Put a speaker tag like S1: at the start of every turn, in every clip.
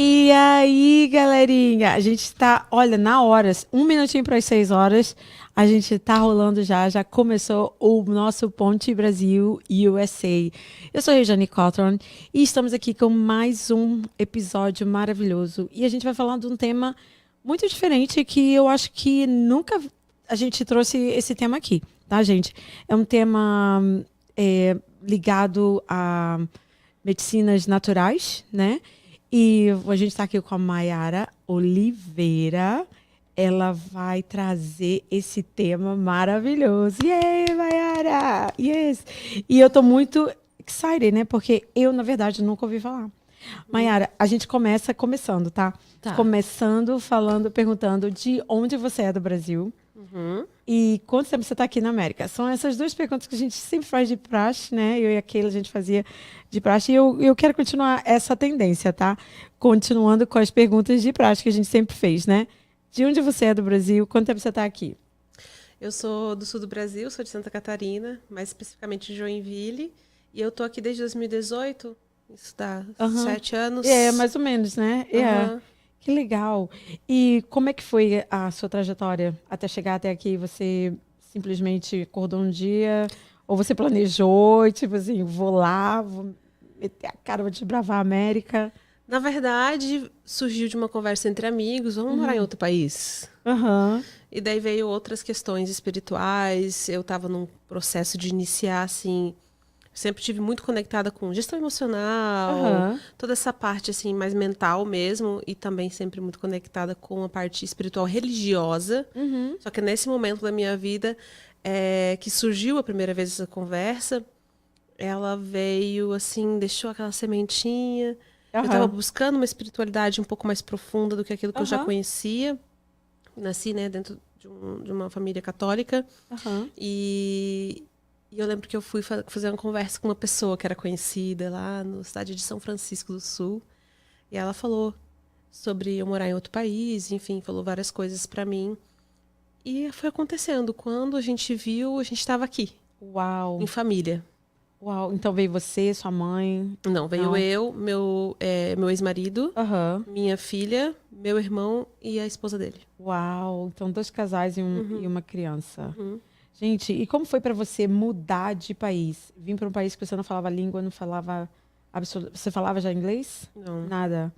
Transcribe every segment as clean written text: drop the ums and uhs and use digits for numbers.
S1: E aí, galerinha? A gente tá, olha, na horas, 1 minutinho para as 6 horas, a gente tá rolando já começou o nosso Ponte Brasil USA. Eu sou a Regiane Cotton e estamos aqui com mais um episódio maravilhoso. E a gente vai falar de um tema muito diferente que eu acho que nunca a gente trouxe esse tema aqui, tá, gente? É um tema ligado a medicinas naturais, né? E a gente está aqui com a Mayara Oliveira. Ela vai trazer esse tema maravilhoso. Yay, Mayara! Yes! E eu tô muito excited, né? Porque eu, na verdade, nunca ouvi falar. Mayara, a gente começando, tá?
S2: Tá.
S1: Começando, perguntando de onde você é do Brasil.
S2: Uhum.
S1: E quanto tempo você está aqui na América? São essas duas perguntas que a gente sempre faz de praxe, né? Eu e a Keila, a gente fazia de praxe. E eu quero continuar essa tendência, tá? Continuando com as perguntas de praxe que a gente sempre fez, né? De onde você é do Brasil? Quanto tempo você está aqui?
S2: Eu sou do sul do Brasil, sou de Santa Catarina, mais especificamente de Joinville. E eu tô aqui desde 2018, isso dá 7 anos.
S1: É, mais ou menos, né?
S2: Uhum.
S1: Que legal. E como é que foi a sua trajetória até chegar até aqui? Você simplesmente acordou um dia? Ou você planejou, tipo assim, vou lá, vou meter a cara, vou desbravar a América?
S2: Na verdade, surgiu de uma conversa entre amigos, vamos morar em outro país.
S1: Aham.
S2: E daí veio outras questões espirituais, eu estava num processo de iniciar, assim, sempre tive muito conectada com gestão emocional,
S1: Aham.
S2: toda essa parte assim mais mental mesmo, e também sempre muito conectada com a parte espiritual religiosa.
S1: Uhum.
S2: Só que nesse momento da minha vida que surgiu a primeira vez essa conversa, ela veio assim, deixou aquela sementinha. Eu estava
S1: Aham.
S2: buscando uma espiritualidade um pouco mais profunda do que aquilo que eu já
S1: Aham.
S2: conhecia. Nasci, né, dentro de uma família católica.
S1: Aham.
S2: E eu lembro que eu fui fazer uma conversa com uma pessoa que era conhecida lá na cidade de São Francisco do Sul. E ela falou sobre eu morar em outro país, enfim, falou várias coisas pra mim. E foi acontecendo. Quando a gente viu, a gente estava aqui,
S1: Uau.
S2: em família.
S1: Uau. Então veio você, sua mãe?
S2: Não, veio
S1: Não.
S2: eu, meu ex-marido,
S1: Aham.
S2: minha filha, meu irmão e a esposa dele.
S1: Uau. Então 2 casais e uma criança.
S2: Uhum.
S1: Gente, e como foi para você mudar de país? Vir para um país que você não falava língua, não falava Você falava já inglês?
S2: Não.
S1: Nada.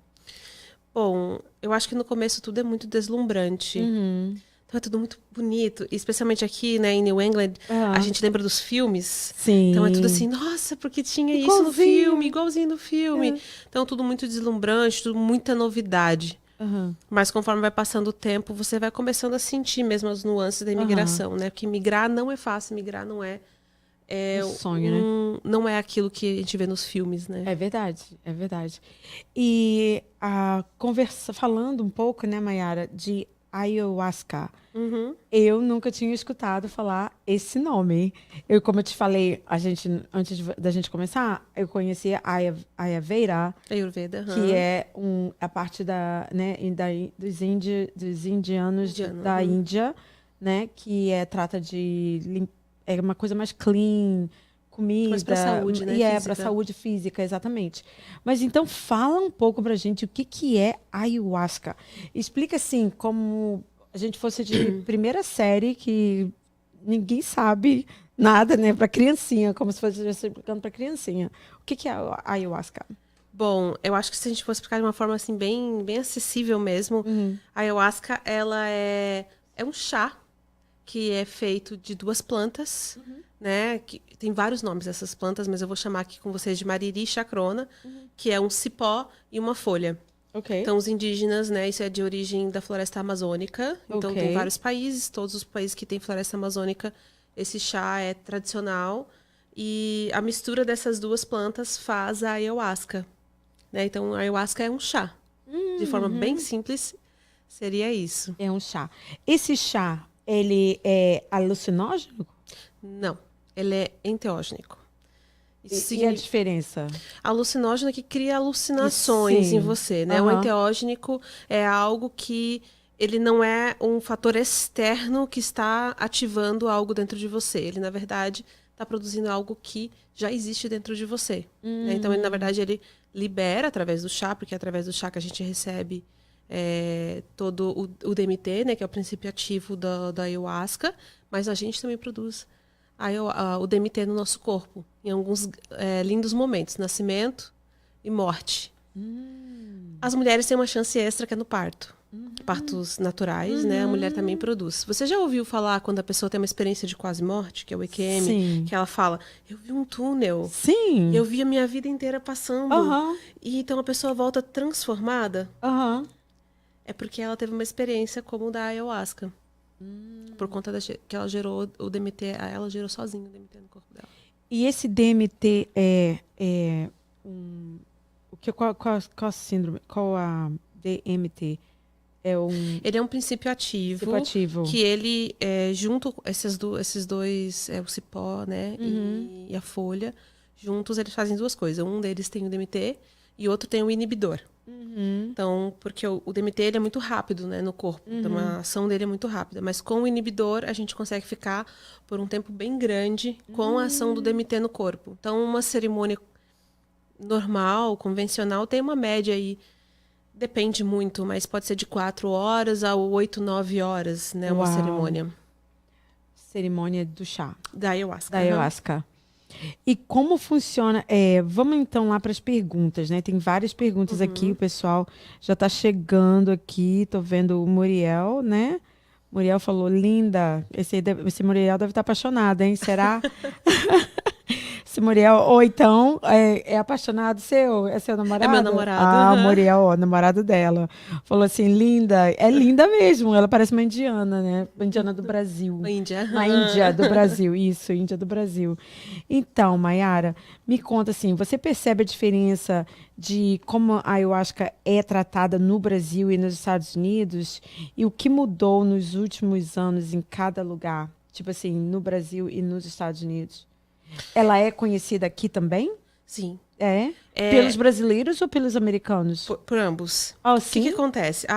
S2: Bom, eu acho que no começo tudo é muito deslumbrante.
S1: Uhum.
S2: Então é tudo muito bonito. E especialmente aqui, né, em New England,
S1: Aham.
S2: a gente lembra dos filmes.
S1: Sim.
S2: Então é tudo assim, nossa, porque tinha isso no
S1: Igualzinho.
S2: filme, igualzinho no filme. Então tudo muito deslumbrante, tudo muita novidade.
S1: Aham.
S2: Mas conforme vai passando o tempo, você vai começando a sentir mesmo as nuances da imigração, né? Porque migrar não é fácil, migrar não é
S1: Sonho, né?
S2: não é aquilo que a gente vê nos filmes, né?
S1: É verdade, é verdade. E falando um pouco, né, Mayara, de ayahuasca.
S2: Uhum.
S1: Eu nunca tinha escutado falar esse nome. Como eu te falei, antes da gente começar, eu conhecia a Ayurveda,
S2: Ayurveda,
S1: que é a parte dos indianos
S2: Indiano,
S1: da Índia, né? Que trata de é uma coisa mais clean, comida.
S2: Mais pra saúde, né,
S1: E para
S2: física.
S1: saúde física, exatamente. Mas então fala um pouco pra gente o que é ayahuasca. Explica assim, como a gente fosse de primeira série, que ninguém sabe nada, né? Pra criancinha, como se fosse explicando pra criancinha. O que é a ayahuasca?
S2: Bom, eu acho que se a gente for explicar de uma forma assim bem acessível mesmo, a ayahuasca ela é um chá que é feito de 2 plantas, né? Que tem vários nomes essas plantas, mas eu vou chamar aqui com vocês de mariri chacrona, que é um cipó e uma folha.
S1: Ok.
S2: Então, os indígenas, né? Isso é de origem da floresta amazônica. Então,
S1: Ok.
S2: tem vários países, todos os países que têm floresta amazônica, esse chá é tradicional. E a mistura dessas 2 plantas faz a ayahuasca, né? Então, a ayahuasca é um chá. De forma bem simples, seria isso.
S1: É um chá. Esse chá, ele é alucinógeno?
S2: Não, ele é enteógenico. Isso
S1: E a diferença?
S2: Alucinógeno é que cria alucinações
S1: Sim.
S2: em você, né? O
S1: Aham.
S2: enteógenico é algo que ele não é um fator externo que está ativando algo dentro de você. Ele, na verdade, está produzindo algo que já existe dentro de você, né? Então, ele, na verdade, ele libera através do chá, porque é através do chá que a gente recebe todo o DMT, né, que é o princípio ativo da ayahuasca, mas a gente também produz o DMT no nosso corpo, em alguns lindos momentos, nascimento e morte. As mulheres têm uma chance extra que é no parto. Partos naturais, né? A mulher também produz. Você já ouviu falar quando a pessoa tem uma experiência de quase morte, que é o EQM?
S1: Sim.
S2: Que ela fala, eu vi um túnel.
S1: Sim.
S2: Eu vi a minha vida inteira passando. E então a pessoa volta transformada. É porque ela teve uma experiência como da ayahuasca. Por conta que ela gerou o DMT, ela gerou sozinha o DMT no corpo dela.
S1: E esse DMT qual a síndrome? Qual a DMT?
S2: Ele é um princípio ativo. Que ele, junto esses dois, o cipó, né, e a folha, juntos eles fazem duas coisas. Um deles tem o DMT e outro tem o inibidor. Então, porque o DMT ele é muito rápido, né, no corpo. Então, a ação dele é muito rápida. Mas com o inibidor, a gente consegue ficar por um tempo bem grande com a ação do DMT no corpo. Então, uma cerimônia normal, convencional, tem uma média aí. Depende muito, mas pode ser de 4 horas a 8, 9 horas, né? Uma cerimônia.
S1: Cerimônia do chá.
S2: Da ayahuasca.
S1: Da ayahuasca. E como funciona? Vamos então lá para as perguntas, né? Tem várias perguntas aqui, o pessoal já está chegando aqui. Tô vendo o Muriel, né? Muriel falou, linda. Esse Muriel deve estar apaixonado, hein? Será? Esse Muriel, ou então, é apaixonado seu? É seu namorado?
S2: É meu namorado.
S1: Muriel, namorado dela. Falou assim, linda. É linda mesmo. Ela parece uma indiana, né? Uma indiana do Brasil.
S2: Uma índia.
S1: Uma índia do Brasil. Isso, índia do Brasil. Então, Mayara, me conta assim, você percebe a diferença de como a ayahuasca é tratada no Brasil e nos Estados Unidos? E o que mudou nos últimos anos em cada lugar? Tipo assim, no Brasil e nos Estados Unidos? Ela é conhecida aqui também?
S2: Sim.
S1: Pelos brasileiros ou pelos americanos?
S2: Por ambos.
S1: Oh,
S2: o
S1: sim?
S2: que acontece?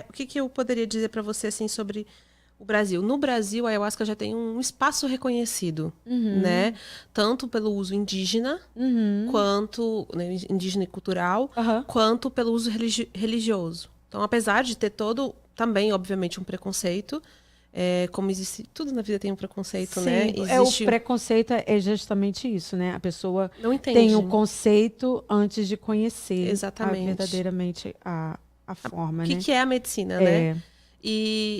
S2: O que eu poderia dizer para você assim, sobre o Brasil? No Brasil, a ayahuasca já tem um espaço reconhecido, né? Tanto pelo uso indígena, quanto indígena e cultural, quanto pelo uso religioso. Então, apesar de ter também, obviamente, um preconceito, como existe, tudo na vida tem um preconceito,
S1: sim,
S2: né?
S1: O preconceito é justamente isso, né? A pessoa
S2: não entende.
S1: Tem um conceito antes de conhecer
S2: verdadeiramente
S1: a forma,
S2: né? O que é a medicina, né?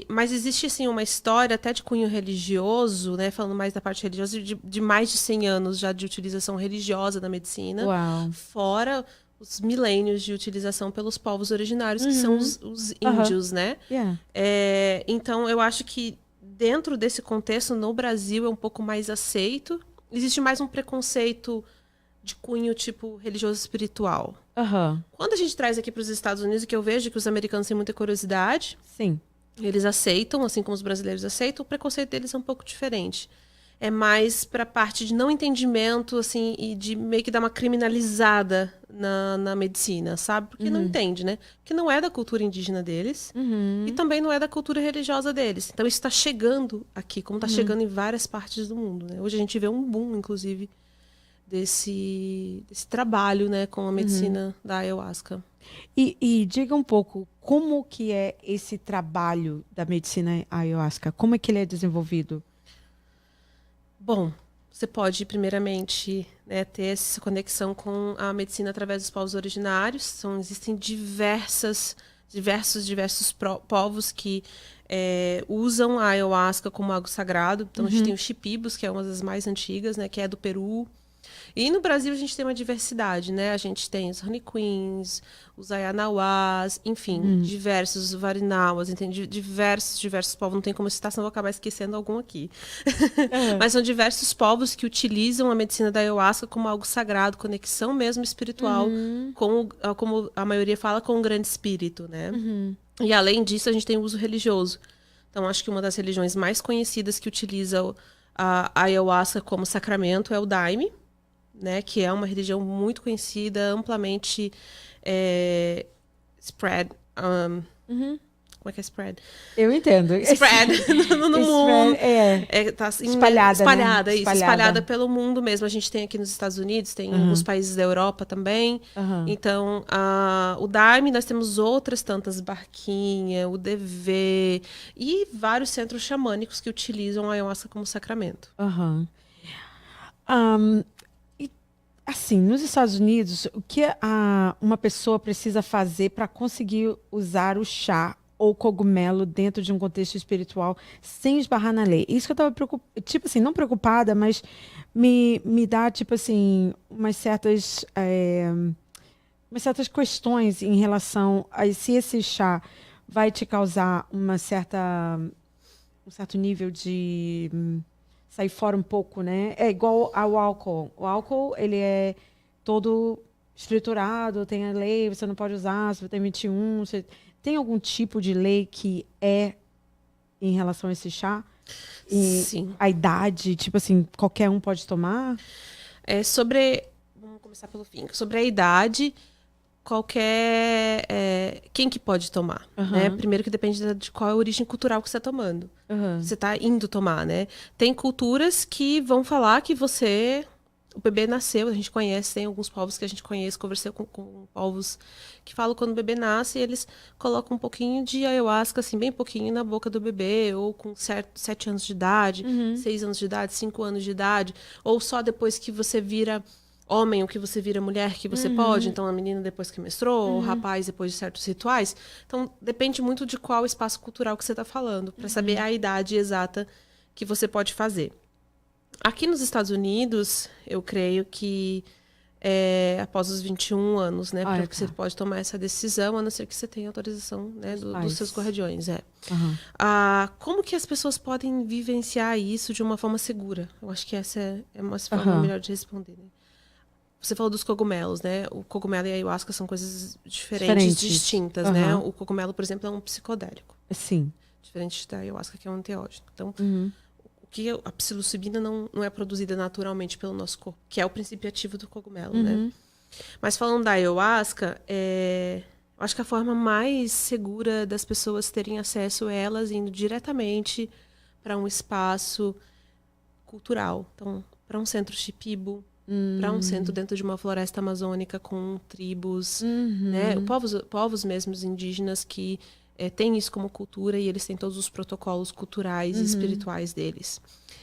S2: Mas existe, assim, uma história até de cunho religioso, né? Falando mais da parte religiosa, de mais de 100 anos já de utilização religiosa da medicina.
S1: Uau.
S2: Fora os milênios de utilização pelos povos originários, que são os índios, né? Então, eu acho que dentro desse contexto, no Brasil, é um pouco mais aceito. Existe mais um preconceito de cunho, tipo, religioso espiritual. Quando a gente traz aqui para os Estados Unidos, que eu vejo que os americanos têm muita curiosidade,
S1: sim,
S2: eles aceitam, assim como os brasileiros aceitam, o preconceito deles é um pouco diferente. É mais para a parte de não entendimento, assim, e de meio que dar uma criminalizada na medicina, sabe? Porque não entende, né? Porque não é da cultura indígena deles e também não é da cultura religiosa deles. Então, isso está chegando aqui, como está chegando em várias partes do mundo, né? Hoje a gente vê um boom, inclusive, desse trabalho, né, com a medicina da ayahuasca.
S1: E diga um pouco, como que é esse trabalho da medicina ayahuasca? Como é que ele é desenvolvido?
S2: Bom, você pode, primeiramente, né, ter essa conexão com a medicina através dos povos originários. Existem diversos povos que usam a ayahuasca como algo sagrado. Então, a gente tem os Shipibos, que é uma das mais antigas, né, que é do Peru. E no Brasil a gente tem uma diversidade, né? A gente tem os Honey Queens, os Ayanawás, enfim, diversos, os Varinauas, entende? Diversos povos. Não tem como citar, senão eu vou acabar esquecendo algum aqui. Mas são diversos povos que utilizam a medicina da ayahuasca como algo sagrado, conexão mesmo espiritual, como a maioria fala, com o grande espírito, né? E além disso, a gente tem o uso religioso. Então, acho que uma das religiões mais conhecidas que utiliza a ayahuasca como sacramento é o Daime, né, que é uma religião muito conhecida, amplamente spread, Como é que é spread?
S1: Eu entendo.
S2: Spread no mundo. Tá
S1: espalhada, né?
S2: Isso. Espalhada pelo mundo mesmo. A gente tem aqui nos Estados Unidos, tem em alguns países da Europa também. Então, o Daime, nós temos outras tantas, Barquinha, o DV e vários centros xamânicos que utilizam a ayahuasca como sacramento.
S1: E, assim, nos Estados Unidos, o que uma pessoa precisa fazer para conseguir usar o chá ou cogumelo dentro de um contexto espiritual sem esbarrar na lei? Isso que eu estava preocupada, tipo assim, não preocupada, mas me dá, tipo assim, umas certas questões em relação a se esse chá vai te causar um certo nível de sair fora um pouco, né? É igual ao álcool. O álcool, ele é todo estruturado, tem a lei, você não pode usar, você tem 21, você... Tem algum tipo de lei que é em relação a esse chá?
S2: Sim.
S1: A idade, tipo assim, qualquer um pode tomar?
S2: Vamos começar pelo fim. Sobre a idade, quem que pode tomar, né? Primeiro que depende de qual é a origem cultural que você está tomando. Você está indo tomar, né? Tem culturas que vão falar que o bebê nasceu, a gente conhece, tem alguns povos que a gente conhece, conversei com povos que falam quando o bebê nasce, eles colocam um pouquinho de ayahuasca, assim, bem pouquinho na boca do bebê, ou com 7 anos de idade, 6 anos de idade, 5 anos de idade, ou só depois que você vira homem ou que você vira mulher que você pode, então a menina depois que menstruou, ou o rapaz depois de certos rituais. Então, depende muito de qual espaço cultural que você está falando, para saber a idade exata que você pode fazer. Aqui nos Estados Unidos, eu creio que após os 21 anos, né? Porque você pode tomar essa decisão, a não ser que você tenha autorização, né, dos seus guardiões. Como que as pessoas podem vivenciar isso de uma forma segura? Eu acho que essa é uma forma melhor de responder, né? Você falou dos cogumelos, né? O cogumelo e a ayahuasca são coisas diferentes. Distintas, né? O cogumelo, por exemplo, é um psicodélico.
S1: Sim.
S2: Diferente da ayahuasca, que é um enteógeno. Então, a psilocibina não é produzida naturalmente pelo nosso corpo, que é o princípio ativo do cogumelo, né? Mas falando da ayahuasca, eu acho que a forma mais segura das pessoas terem acesso é elas indo diretamente para um espaço cultural. Então, para um centro shipibo, para um centro dentro de uma floresta amazônica com tribos, né? Povos mesmos indígenas que têm isso como cultura e eles têm todos os protocolos culturais e espirituais deles.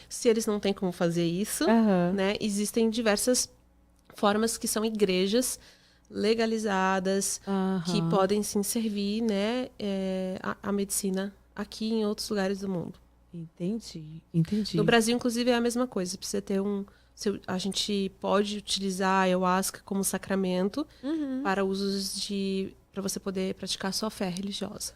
S2: Se eles não têm como fazer isso, né? Existem diversas formas que são igrejas legalizadas que podem sim servir, né, a medicina aqui e em outros lugares do mundo.
S1: Entendi.
S2: No Brasil, inclusive, é a mesma coisa. Precisa ter a gente pode utilizar a ayahuasca como sacramento para usos para você poder praticar sua fé religiosa.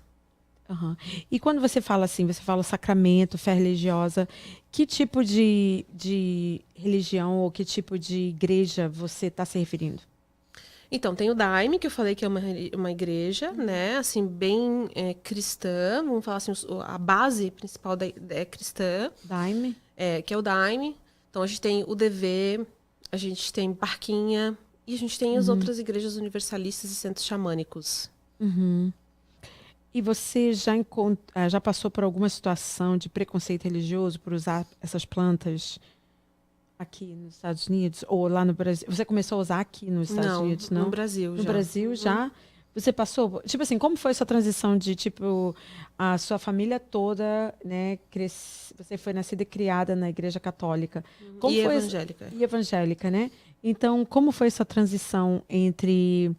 S1: E quando você fala assim, você fala sacramento, fé religiosa, que tipo de religião ou que tipo de igreja você está se referindo?
S2: Então, tem o Daime, que eu falei que é uma igreja, né? Assim, bem cristã. Vamos falar assim, a base principal é cristã.
S1: Daime?
S2: Que é o Daime. Então, a gente tem o DV, a gente tem Barquinha e a gente tem as outras igrejas universalistas e centros xamânicos.
S1: E você já passou por alguma situação de preconceito religioso por usar essas plantas aqui nos Estados Unidos ou lá no Brasil? Você começou a usar aqui nos Estados Unidos, não?
S2: No Brasil já.
S1: No Brasil já? Você passou... Tipo assim, como foi a sua transição de, tipo, a sua família toda, né? Você foi nascida e criada na Igreja Católica. Como
S2: e
S1: foi
S2: evangélica.
S1: E evangélica, né? Então, como foi essa transição entre...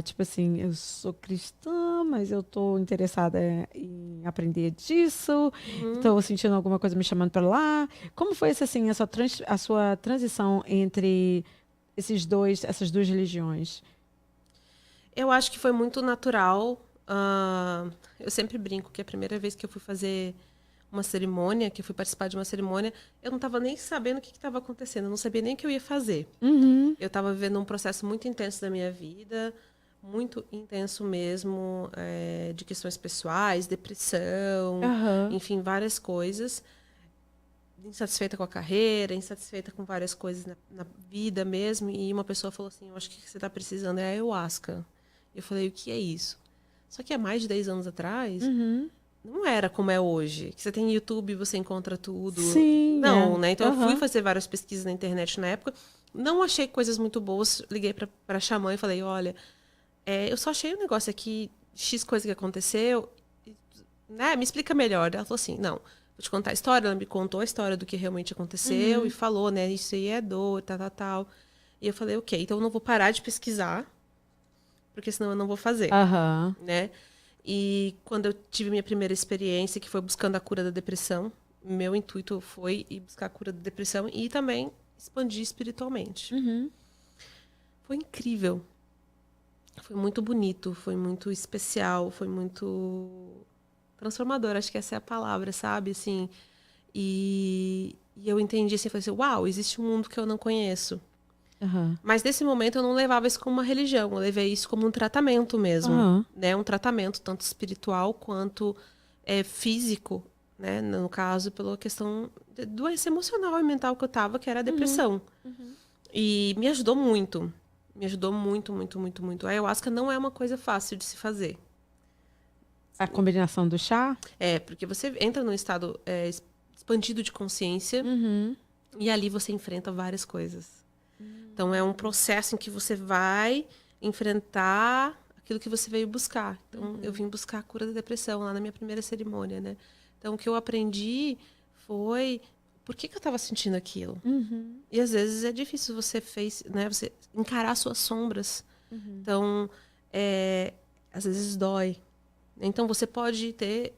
S1: tipo assim, eu sou cristã, mas eu estou interessada em aprender disso, estou sentindo alguma coisa me chamando para lá. Como foi assim, a sua transição entre essas duas religiões?
S2: Eu acho que foi muito natural. Eu sempre brinco que a primeira vez que eu fui fazer uma cerimônia, que eu fui participar de uma cerimônia, eu não estava nem sabendo o que estava acontecendo, eu não sabia nem o que eu ia fazer. Eu estava vivendo um processo muito intenso da minha vida, muito intenso mesmo, de questões pessoais, depressão, enfim, várias coisas. Insatisfeita com a carreira, insatisfeita com várias coisas na vida mesmo. E uma pessoa falou assim, eu acho que o que você está precisando é a ayahuasca. Eu falei, o que é isso? Só que há mais de 10 anos atrás,
S1: Uhum.
S2: não era como é hoje. Que você tem YouTube, você encontra tudo.
S1: Sim.
S2: Não, né? Então eu fui
S1: Aham.
S2: fazer várias pesquisas na internet na época. Não achei coisas muito boas. Liguei pra Xamã e falei, olha, eu só achei um negócio aqui, X coisa que aconteceu, né? Me explica melhor. Ela falou assim, não, vou te contar a história. Ela me contou a história do que realmente aconteceu e falou, né? Isso aí é dor, tal, tal, tal. E eu falei, ok, então eu não vou parar de pesquisar, porque senão eu não vou fazer,
S1: Aham.
S2: né? E quando eu tive minha primeira experiência, que foi buscando a cura da depressão, meu intuito foi ir buscar a cura da depressão e também expandir espiritualmente.
S1: Uhum.
S2: Foi incrível. Foi muito bonito, foi muito especial, foi muito transformador, acho que essa é a palavra, sabe? Assim, e eu entendi assim, falei assim, uau, existe um mundo que eu não conheço.
S1: Aham.
S2: Mas nesse momento eu não levava isso como uma religião, eu levei isso como um tratamento mesmo,
S1: Aham.
S2: né? Um tratamento tanto espiritual quanto físico, né? No caso, pela questão de doença emocional e mental que eu tava, que era a depressão. E me ajudou muito. Me ajudou muito, muito, muito, muito. A ayahuasca não é uma coisa fácil de se fazer.
S1: A combinação do chá?
S2: Porque você entra num estado expandido de consciência
S1: Uhum.
S2: e ali você enfrenta várias coisas. Então, é um processo em que você vai enfrentar aquilo que você veio buscar. Então, eu vim buscar a cura da depressão lá na minha primeira cerimônia, né? Então, o que eu aprendi foi por que eu estava sentindo aquilo.
S1: Uhum.
S2: E, às vezes, é difícil né? Você encarar suas sombras. Então, às vezes dói. Então, você pode ter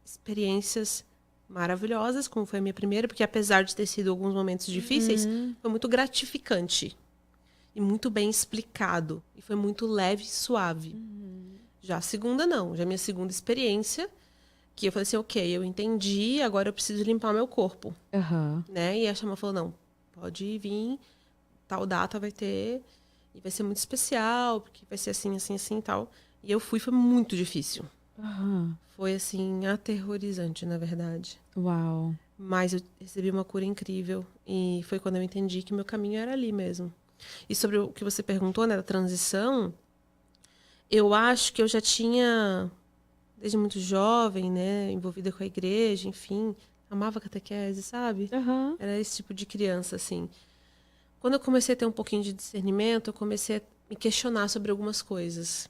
S2: experiências maravilhosas, como foi a minha primeira, porque apesar de ter sido alguns momentos difíceis, foi muito gratificante e muito bem explicado e foi muito leve e suave. Já a segunda não, já a minha segunda experiência, que eu falei assim, ok, eu entendi, agora eu preciso limpar meu corpo,
S1: Aham.
S2: né? E a Xamã falou, não, pode vir, tal data vai ter e vai ser muito especial, porque vai ser assim, assim, assim e tal. E eu fui, foi muito difícil.
S1: Aham.
S2: Foi, assim, aterrorizante, na verdade.
S1: Uau.
S2: Mas eu recebi uma cura incrível. E foi quando eu entendi que meu caminho era ali mesmo. E sobre o que você perguntou, né, da transição, eu acho que eu já tinha, desde muito jovem, né, envolvida com a igreja, enfim, amava catequese, sabe?
S1: Aham.
S2: Era esse tipo de criança, assim. Quando eu comecei a ter um pouquinho de discernimento, eu comecei a me questionar sobre algumas coisas.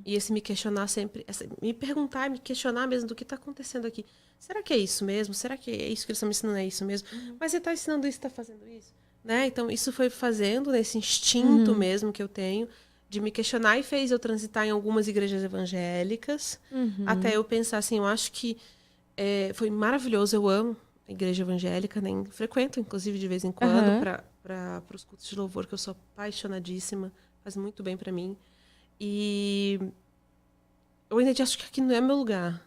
S2: E esse me questionar sempre, me perguntar, me questionar mesmo do que está acontecendo aqui. Será que é isso mesmo? Será que é isso que eles estão me ensinando? É isso mesmo? Mas você está ensinando isso, está fazendo isso? Né? Então, isso foi fazendo, nesse instinto mesmo que eu tenho, de me questionar e fez eu transitar em algumas igrejas evangélicas, até eu pensar assim, eu acho que foi maravilhoso, eu amo a igreja evangélica, né? Frequento, inclusive, de vez em quando, para os cultos de louvor, que eu sou apaixonadíssima, faz muito bem para mim. E eu ainda acho que aqui não é meu lugar.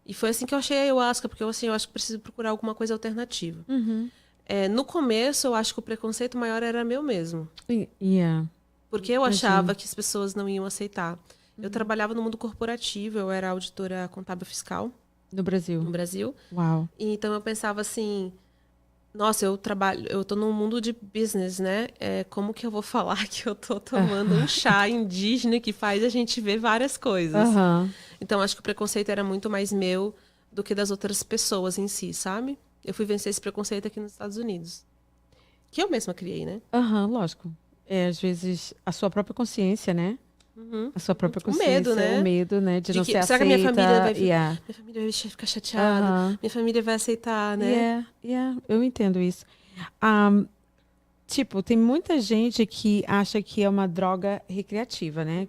S2: E foi assim que eu achei a ayahuasca, porque eu acho que preciso procurar alguma coisa alternativa.
S1: Uhum.
S2: No começo, eu acho que o preconceito maior era meu mesmo.
S1: Yeah.
S2: Porque eu
S1: Imagino.
S2: achava que as pessoas não iam aceitar. Eu trabalhava no mundo corporativo, eu era auditora contábil fiscal
S1: No Brasil.
S2: no Brasil.
S1: Uau.
S2: E então eu pensava assim, nossa, eu tô num mundo de business, né? Como que eu vou falar que eu tô tomando um chá indígena que faz a gente ver várias coisas?
S1: Aham.
S2: Então, acho que o preconceito era muito mais meu do que das outras pessoas em si, sabe? Eu fui vencer esse preconceito aqui nos Estados Unidos. Que eu mesma criei, né?
S1: Aham, lógico. Às vezes, a sua própria consciência, né? A sua própria
S2: O
S1: consciência.
S2: medo, né?
S1: O medo, né? De não ser
S2: será
S1: aceita.
S2: que minha família vai,
S1: Yeah.
S2: minha família vai ficar chateada?
S1: Aham.
S2: Minha família vai aceitar, né?
S1: Yeah, eu entendo isso. Um, tipo, tem muita gente que acha que é uma droga recreativa, né?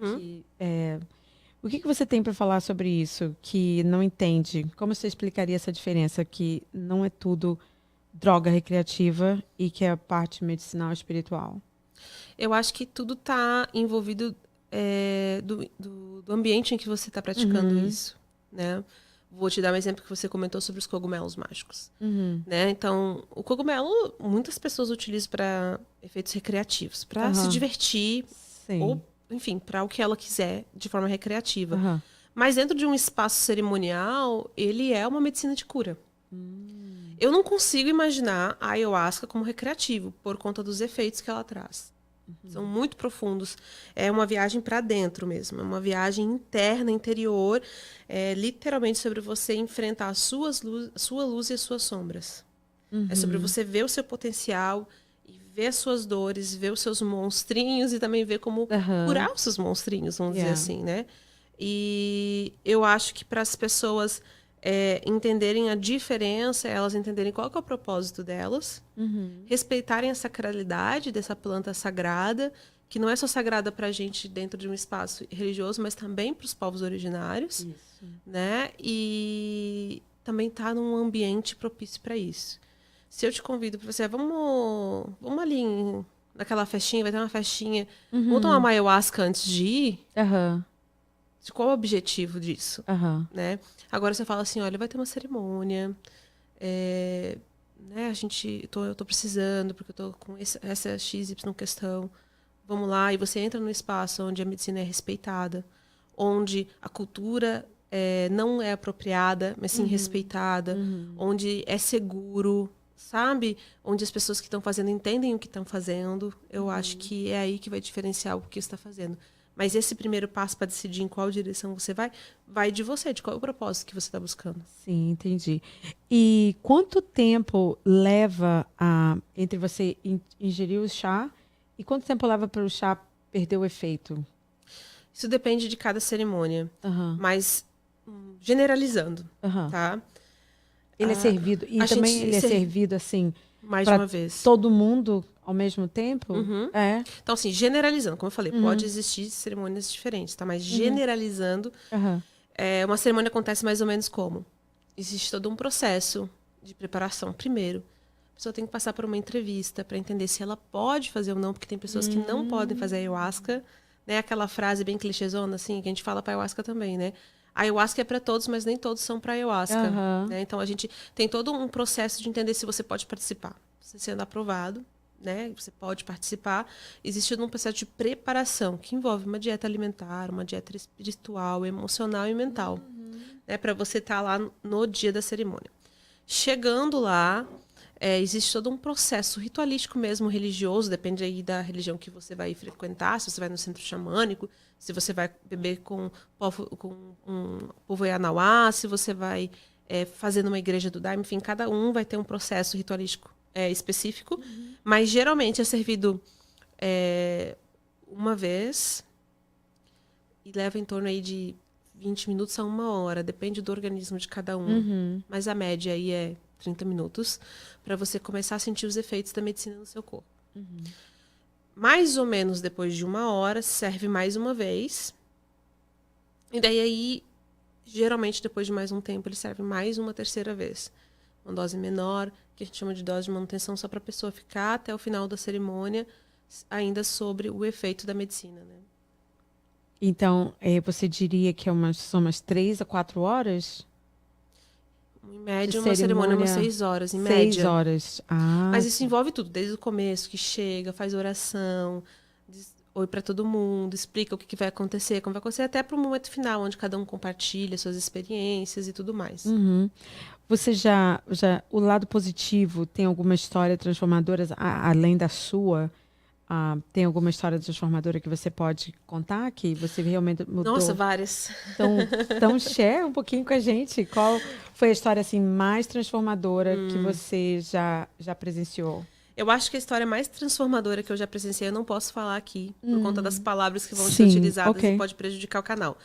S1: O que você tem para falar sobre isso? Que não entende? Como você explicaria essa diferença? Que não é tudo droga recreativa e que é a parte medicinal e espiritual?
S2: Eu acho que tudo está envolvido do ambiente em que você está praticando isso, né? Vou te dar um exemplo que você comentou sobre os cogumelos mágicos, né? Então, o cogumelo, muitas pessoas utilizam para efeitos recreativos, para se divertir,
S1: Sim.
S2: ou, enfim, para o que ela quiser, de forma recreativa.
S1: Aham.
S2: Mas dentro de um espaço cerimonial, ele é uma medicina de cura. Eu não consigo imaginar a ayahuasca como recreativo, por conta dos efeitos que ela traz. São muito profundos. É uma viagem para dentro mesmo. É uma viagem interna, interior. É literalmente sobre você enfrentar a sua luz e as suas sombras. É sobre você ver o seu potencial e ver as suas dores, ver os seus monstrinhos e também ver como curar os seus monstrinhos, vamos dizer assim, né? E eu acho que para as pessoas entenderem a diferença, elas entenderem qual que é o propósito delas, respeitarem a sacralidade dessa planta sagrada, que não é só sagrada para a gente dentro de um espaço religioso, mas também para os povos originários, né? E também estar num ambiente propício para isso. Se eu te convido para você, vamos ali naquela festinha, vai ter uma festinha, vamos tomar uma ayahuasca antes de ir? Qual é o objetivo disso? Né? Agora você fala assim, olha, vai ter uma cerimônia, né, eu tô precisando, porque eu tô com essa XY questão. Vamos lá, e você entra num espaço onde a medicina é respeitada, onde a cultura não é apropriada, mas sim respeitada, onde é seguro, sabe? Onde as pessoas que estão fazendo entendem o que estão fazendo. Eu acho que é aí que vai diferenciar o que você está fazendo. Mas esse primeiro passo para decidir em qual direção você vai de você, de qual é o propósito que você está buscando.
S1: Sim, entendi. E quanto tempo leva entre você ingerir o chá e quanto tempo leva para o chá perder o efeito?
S2: Isso depende de cada cerimônia, mas generalizando, tá?
S1: Ele é servido, e também ele é servido assim,
S2: mais de uma vez.
S1: Todo mundo ao mesmo tempo?
S2: Então, assim, generalizando, como eu falei, pode existir cerimônias diferentes, tá? Mas generalizando, uma cerimônia acontece mais ou menos como? Existe todo um processo de preparação. Primeiro, a pessoa tem que passar por uma entrevista para entender se ela pode fazer ou não, porque tem pessoas que não podem fazer ayahuasca, né? Aquela frase bem clichêzona, assim, que a gente fala para ayahuasca também, né? A ayahuasca é para todos, mas nem todos são para ayahuasca. Né? Então, a gente tem todo um processo de entender se você pode participar. Você sendo aprovado, né? Você pode participar. Existe um processo de preparação que envolve uma dieta alimentar, uma dieta espiritual, emocional e mental, né? Para você estar lá no dia da cerimônia. Chegando lá, existe todo um processo ritualístico mesmo, religioso, depende aí da religião que você vai frequentar, se você vai no centro xamânico, se você vai beber com um povo Yanauá, se você vai fazer numa igreja do Daime, enfim, cada um vai ter um processo ritualístico específico, mas geralmente é servido uma vez e leva em torno aí de 20 minutos a 1 hora, depende do organismo de cada um, mas a média aí é 30 minutos, para você começar a sentir os efeitos da medicina no seu corpo. Mais ou menos depois de 1 hora, serve mais uma vez. E daí aí, geralmente depois de mais um tempo, ele serve mais uma terceira vez. Uma dose menor, que a gente chama de dose de manutenção, só para a pessoa ficar até o final da cerimônia, ainda sobre o efeito da medicina, né?
S1: Então, você diria que são umas 3 a 4 horas?
S2: Em média, uma cerimônia umas 6 horas, em média.
S1: 6 horas.
S2: Mas isso envolve tudo, desde o começo, que chega, faz oração, diz oi para todo mundo, explica o que vai acontecer, como vai acontecer, até para o momento final, onde cada um compartilha suas experiências e tudo mais.
S1: Você o lado positivo, tem alguma história transformadora, além da sua? Tem alguma história transformadora que você pode contar que você realmente mudou?
S2: Nossa, várias.
S1: Então share um pouquinho com a gente. Qual foi a história assim, mais transformadora que você já presenciou?
S2: Eu acho que a história mais transformadora que eu já presenciei, eu não posso falar aqui, por conta das palavras que vão ser utilizadas e pode prejudicar o canal.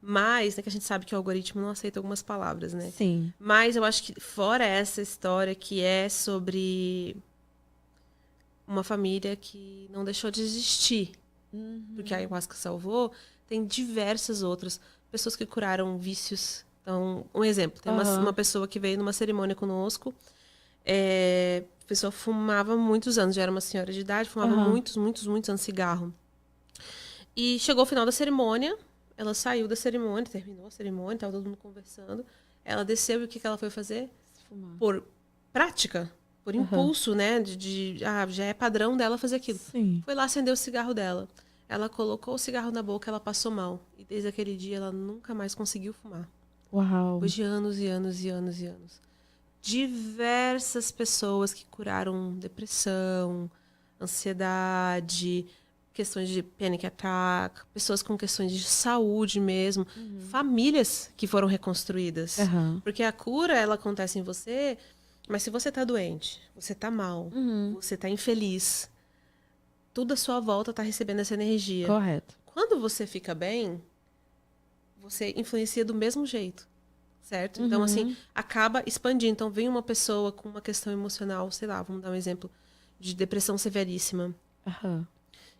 S2: Mas, né, que a gente sabe que o algoritmo não aceita algumas palavras, né?
S1: Sim.
S2: Mas eu acho que, fora essa história que é sobre uma família que não deixou de existir, porque a ayahuasca salvou, tem diversas outras pessoas que curaram vícios. Então, um exemplo, tem uma pessoa que veio numa cerimônia conosco, a pessoa fumava muitos anos, já era uma senhora de idade, fumava muitos anos cigarro. E chegou ao final da cerimônia, ela saiu da cerimônia, terminou a cerimônia, estava todo mundo conversando. Ela desceu e o que ela foi fazer? Fumar. Por prática, por impulso, né? Já é padrão dela fazer aquilo.
S1: Sim.
S2: Foi lá acender o cigarro dela. Ela colocou o cigarro na boca, ela passou mal. E desde aquele dia ela nunca mais conseguiu fumar.
S1: Uau.
S2: Depois de anos e anos e anos e anos. Diversas pessoas que curaram depressão, ansiedade, questões de panic attack, pessoas com questões de saúde mesmo, famílias que foram reconstruídas. Porque a cura, ela acontece em você, mas se você tá doente, você tá mal, você tá infeliz, tudo à sua volta tá recebendo essa energia.
S1: Correto.
S2: Quando você fica bem, você influencia do mesmo jeito, certo? Então, assim, acaba expandindo. Então, vem uma pessoa com uma questão emocional, sei lá, vamos dar um exemplo, de depressão severíssima.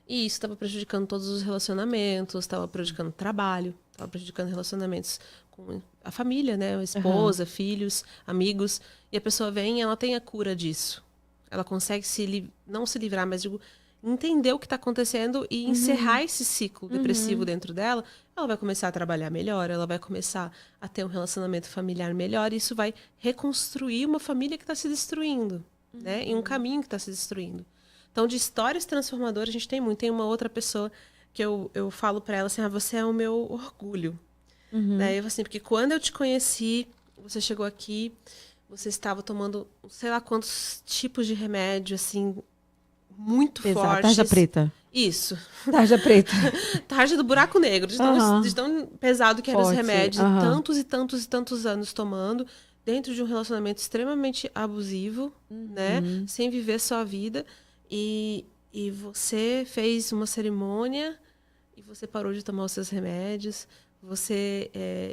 S2: E isso estava prejudicando todos os relacionamentos, estava prejudicando o trabalho, estava prejudicando relacionamentos com a família, né? A esposa, filhos, amigos. E a pessoa vem e ela tem a cura disso. Ela consegue não se livrar, mas digo, entender o que está acontecendo e encerrar esse ciclo depressivo dentro dela. Ela vai começar a trabalhar melhor, ela vai começar a ter um relacionamento familiar melhor. E isso vai reconstruir uma família que está se destruindo, né? E um caminho que está se destruindo. Então, de histórias transformadoras, a gente tem muito. Tem uma outra pessoa que eu falo para ela assim, você é o meu orgulho. Né? Eu, assim, porque quando eu te conheci, você chegou aqui, você estava tomando, sei lá quantos tipos de remédio, assim, muito fortes.
S1: Tarja preta.
S2: Isso.
S1: Tarja preta.
S2: Tarja do buraco negro, de tão pesado que eram os remédios. Tantos e tantos e tantos anos tomando, dentro de um relacionamento extremamente abusivo, né? Sem viver sua vida. E você fez uma cerimônia e você parou de tomar os seus remédios. Você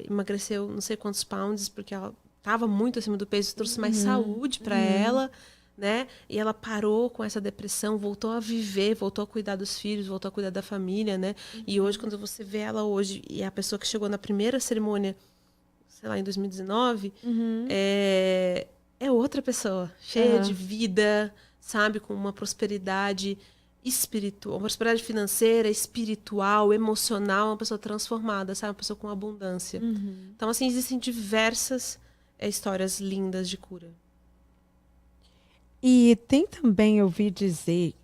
S2: emagreceu não sei quantos pounds, porque ela estava muito acima do peso, trouxe mais saúde para ela, né? E ela parou com essa depressão, voltou a viver, voltou a cuidar dos filhos, voltou a cuidar da família, né? E hoje, quando você vê ela hoje, e a pessoa que chegou na primeira cerimônia, sei lá, em 2019, é outra pessoa, cheia de vida, sabe? Com uma prosperidade espiritual, uma prosperidade financeira, espiritual, emocional, uma pessoa transformada, sabe? Uma pessoa com abundância. Então, assim, existem diversas histórias lindas de cura.
S1: E tem também, ouvi dizer,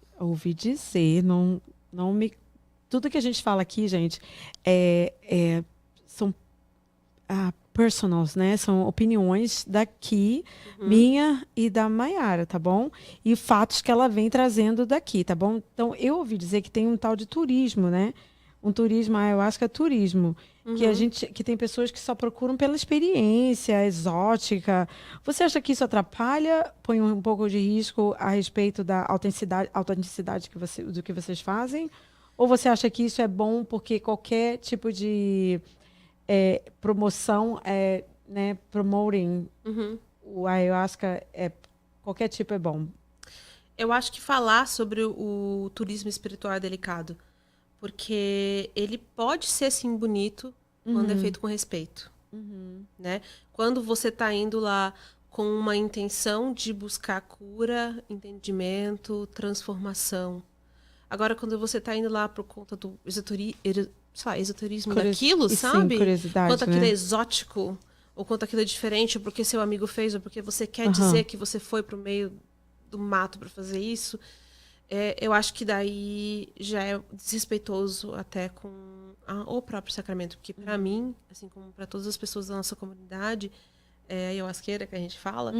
S1: não me... Tudo que a gente fala aqui, gente, são personals, né? São opiniões daqui, minha e da Maiara, tá bom? E fatos que ela vem trazendo daqui, tá bom? Então, eu ouvi dizer que tem um tal de turismo, né? Um turismo, eu acho que é turismo, que tem pessoas que só procuram pela experiência exótica. Você acha que isso atrapalha, põe um pouco de risco a respeito da autenticidade do que vocês fazem? Ou você acha que isso é bom porque qualquer tipo de promoção, né, promoting o ayahuasca, qualquer tipo é bom?
S2: Eu acho que falar sobre o turismo espiritual é delicado. Porque ele pode ser, sim, bonito quando é feito com respeito. Né? Quando você está indo lá com uma intenção de buscar cura, entendimento, transformação. Agora, quando você está indo lá por conta do esoterismo daquilo, sabe?
S1: Sim, curiosidade,
S2: quanto aquilo
S1: né?
S2: é exótico, ou quanto aquilo é diferente, ou porque seu amigo fez, ou porque você quer dizer que você foi para o meio do mato para fazer isso. Eu acho que daí já é desrespeitoso até com o próprio sacramento. Porque para mim, assim como para todas as pessoas da nossa comunidade, a ayahuasqueira que a gente fala,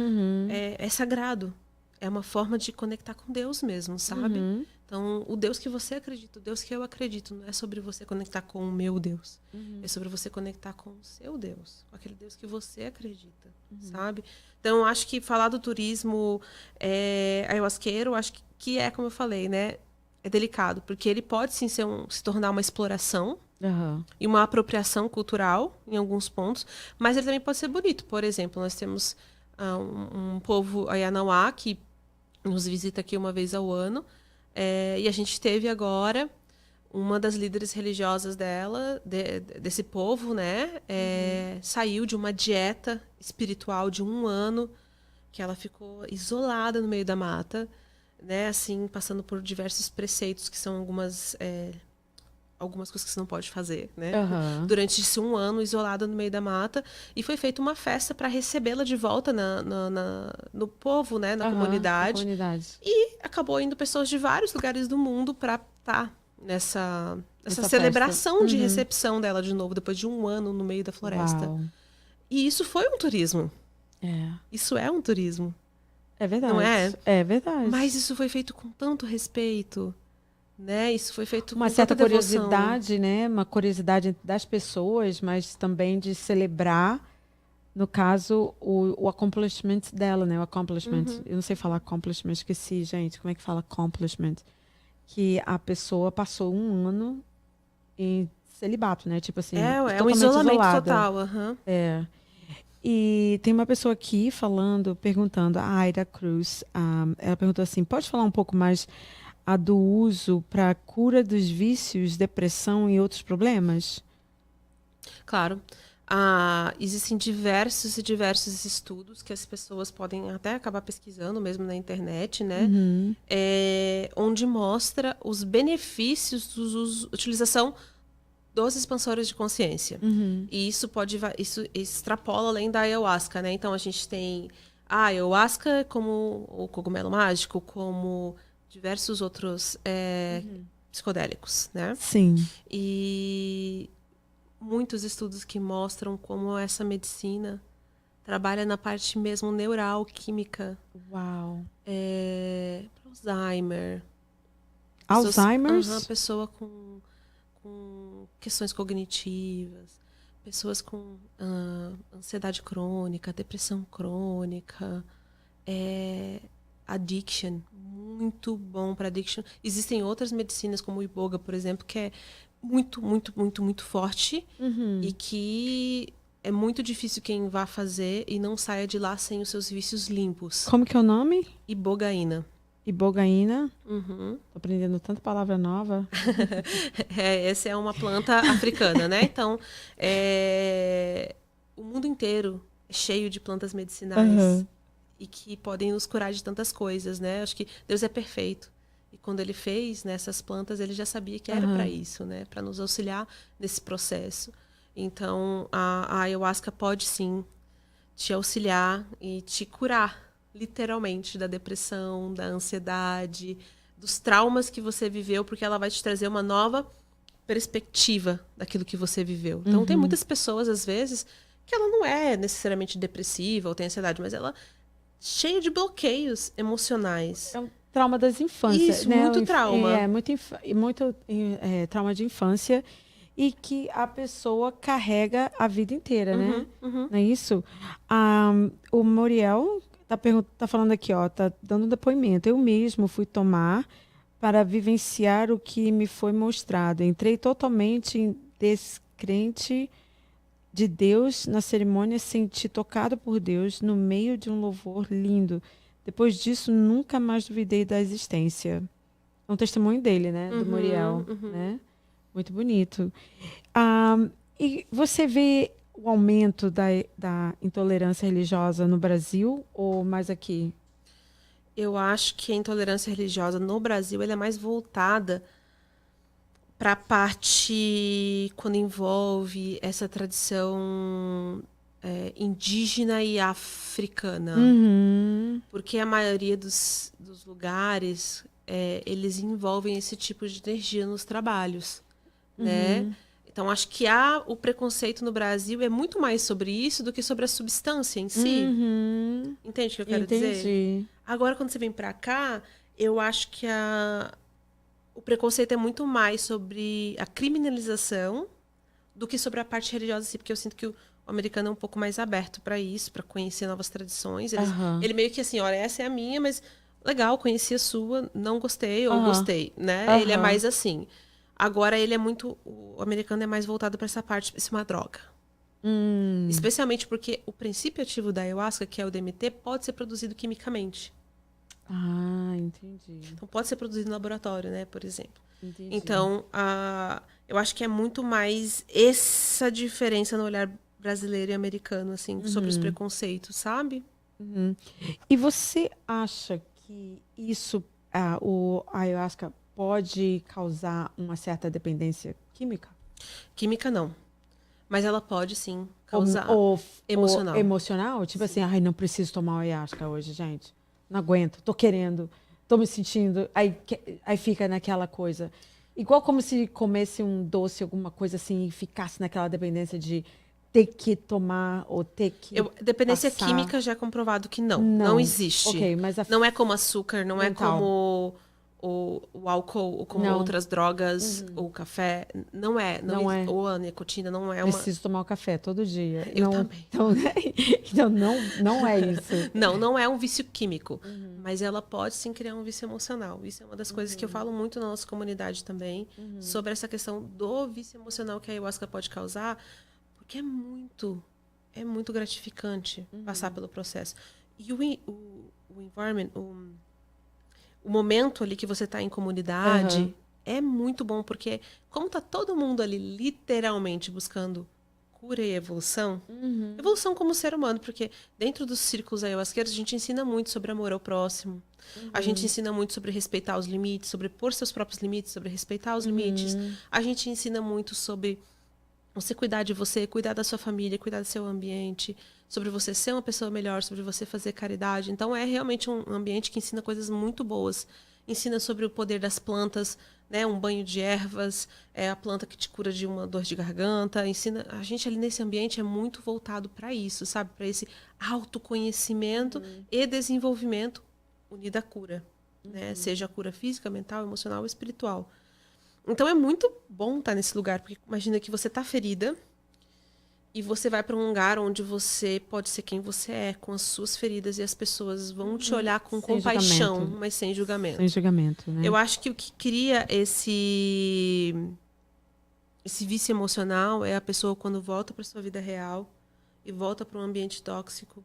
S2: é sagrado. É uma forma de conectar com Deus mesmo, sabe? Então, o Deus que você acredita, o Deus que eu acredito, não é sobre você conectar com o meu Deus. É sobre você conectar com o seu Deus. Com aquele Deus que você acredita, sabe? Então, eu acho que falar do turismo ayahuasqueiro, acho que é, como eu falei, né? É delicado, porque ele pode sim se tornar uma exploração e uma apropriação cultural em alguns pontos, mas ele também pode ser bonito. Por exemplo, nós temos um povo Ayanauá que nos visita aqui uma vez ao ano, e a gente teve agora uma das líderes religiosas desse povo, né? Saiu de uma dieta espiritual de 1 ano, que ela ficou isolada no meio da mata, né? Assim, passando por diversos preceitos, que são algumas coisas que você não pode fazer, né? Durante esse 1 ano, isolada no meio da mata, e foi feita uma festa para recebê-la de volta no povo, né? Na comunidade. E acabou indo pessoas de vários lugares do mundo para estar nessa celebração de recepção dela de novo, depois de 1 ano no meio da floresta.
S1: Uau.
S2: E isso foi um turismo. Isso é um turismo.
S1: É verdade.
S2: Não é?
S1: É verdade.
S2: Mas isso foi feito com tanto respeito, né? Isso foi feito
S1: Uma
S2: com
S1: certa
S2: tanta devoção.
S1: curiosidade, né? Uma curiosidade das pessoas, mas também de celebrar, no caso, o accomplishment dela, né? O accomplishment. Eu não sei falar accomplishment, esqueci, gente. Como é que fala accomplishment? Que a pessoa passou um ano em celibato, né? Tipo assim,
S2: É um
S1: totalmente
S2: isolamento
S1: isolada.
S2: total. Aham.
S1: É. E tem uma pessoa aqui perguntando, a Aida Cruz, ela perguntou assim, pode falar um pouco mais do uso para cura dos vícios, depressão e outros problemas?
S2: Claro. Existem diversos e diversos estudos que as pessoas podem até acabar pesquisando mesmo na internet, né? Onde mostra os benefícios da utilização dos expansores de consciência. E isso extrapola além da ayahuasca, né? Então a gente tem a ayahuasca como o cogumelo mágico, como diversos outros psicodélicos, né?
S1: Sim.
S2: E muitos estudos que mostram como essa medicina trabalha na parte mesmo neural, química.
S1: Uau.
S2: Alzheimer.
S1: Alzheimer's?
S2: Pessoa com questões cognitivas, pessoas com ansiedade crônica, depressão crônica, addiction, muito bom para addiction. Existem outras medicinas, como o iboga, por exemplo, que é muito, muito, muito, muito forte e que é muito difícil quem vá fazer e não saia de lá sem os seus vícios limpos.
S1: Como que é o nome?
S2: Ibogaína.
S1: Ibogaína.
S2: Uhum.
S1: Tô aprendendo tanta palavra nova.
S2: Essa é uma planta africana, né? Então, o mundo inteiro é cheio de plantas medicinais e que podem nos curar de tantas coisas, né? Acho que Deus é perfeito. E quando ele fez nessas plantas, ele já sabia que era para isso, né? Para nos auxiliar nesse processo. Então, a ayahuasca pode sim te auxiliar e te curar, literalmente, da depressão, da ansiedade, dos traumas que você viveu, porque ela vai te trazer uma nova perspectiva daquilo que você viveu. Então, tem muitas pessoas, às vezes, que ela não é necessariamente depressiva ou tem ansiedade, mas ela é cheia de bloqueios emocionais.
S1: É um trauma das infâncias.
S2: Isso,
S1: né?
S2: muito trauma.
S1: Muito trauma de infância e que a pessoa carrega a vida inteira, né? Não é isso? O Muriel tá falando aqui, ó, tá dando um depoimento. Eu mesmo fui tomar para vivenciar o que me foi mostrado. Entrei totalmente descrente de Deus na cerimônia, senti tocado por Deus no meio de um louvor lindo. Depois disso, nunca mais duvidei da existência. É um testemunho dele, né? Do Muriel, né? Muito bonito. E você vê o aumento da intolerância religiosa no Brasil ou mais aqui?
S2: Eu acho que a intolerância religiosa no Brasil ela é mais voltada para a parte quando envolve essa tradição indígena e africana. Porque a maioria dos lugares, eles envolvem esse tipo de energia nos trabalhos, né? Então, acho que o preconceito no Brasil é muito mais sobre isso do que sobre a substância em si. Entende o que eu quero dizer? Agora, quando você vem para cá, eu acho que o preconceito é muito mais sobre a criminalização do que sobre a parte religiosa, assim, porque eu sinto que o americano é um pouco mais aberto para isso, para conhecer novas tradições. Ele meio que assim, olha, essa é a minha, mas legal, conheci a sua, não gostei ou gostei, né? Ele é mais assim. Agora, o americano é mais voltado para essa parte, isso é uma droga. Especialmente porque o princípio ativo da ayahuasca, que é o DMT, pode ser produzido quimicamente.
S1: Entendi.
S2: Então, pode ser produzido no laboratório, né, por exemplo.
S1: Entendi.
S2: Então, eu acho que é muito mais essa diferença no olhar brasileiro e americano, assim, sobre os preconceitos, sabe?
S1: E você acha que isso, o ayahuasca, pode causar uma certa dependência química?
S2: Química, não. Mas ela pode, sim, causar
S1: emocional. Emocional? Tipo assim, ai, não preciso tomar ayahuasca hoje, gente. Não aguento, tô querendo, tô me sentindo. Aí fica naquela coisa. Igual como se comesse um doce, alguma coisa assim, e ficasse naquela dependência de ter que tomar ou ter que
S2: dependência
S1: passar.
S2: química já é comprovado que não existe.
S1: Okay, mas
S2: não é como açúcar, não
S1: mental.
S2: é como o álcool, ou como
S1: Não.
S2: outras drogas, ou o café. Não é.
S1: Não é.
S2: Ou a nicotina não é uma...
S1: Preciso tomar o café todo dia.
S2: Eu
S1: não,
S2: também.
S1: Então, não é isso.
S2: Não é um vício químico, mas ela pode sim criar um vício emocional. Isso é uma das coisas que eu falo muito na nossa comunidade também, sobre essa questão do vício emocional que a ayahuasca pode causar, porque é muito gratificante passar pelo processo. E o environment, o momento ali que você está em comunidade é muito bom, porque como está todo mundo ali literalmente buscando cura e evolução, evolução como ser humano, porque dentro dos círculos ayahuasqueiros a gente ensina muito sobre amor ao próximo, a gente ensina muito sobre respeitar os limites, sobre pôr seus próprios limites, sobre respeitar os limites, a gente ensina muito sobre você cuidar de você, cuidar da sua família, cuidar do seu ambiente, sobre você ser uma pessoa melhor, sobre você fazer caridade. Então, é realmente um ambiente que ensina coisas muito boas. Ensina sobre o poder das plantas, né? Um banho de ervas, a planta que te cura de uma dor de garganta. Ensina, a gente ali nesse ambiente é muito voltado para isso, sabe? Para esse autoconhecimento e desenvolvimento unido à cura. Né? Seja a cura física, mental, emocional ou espiritual. Então, é muito bom estar nesse lugar, porque imagina que você está ferida e você vai para um lugar onde você pode ser quem você é, com as suas feridas, e as pessoas vão te olhar com compaixão,
S1: julgamento.
S2: mas sem julgamento.
S1: Sem julgamento, né?
S2: Eu acho que o que cria esse vício emocional é a pessoa quando volta para sua vida real e volta para um ambiente tóxico,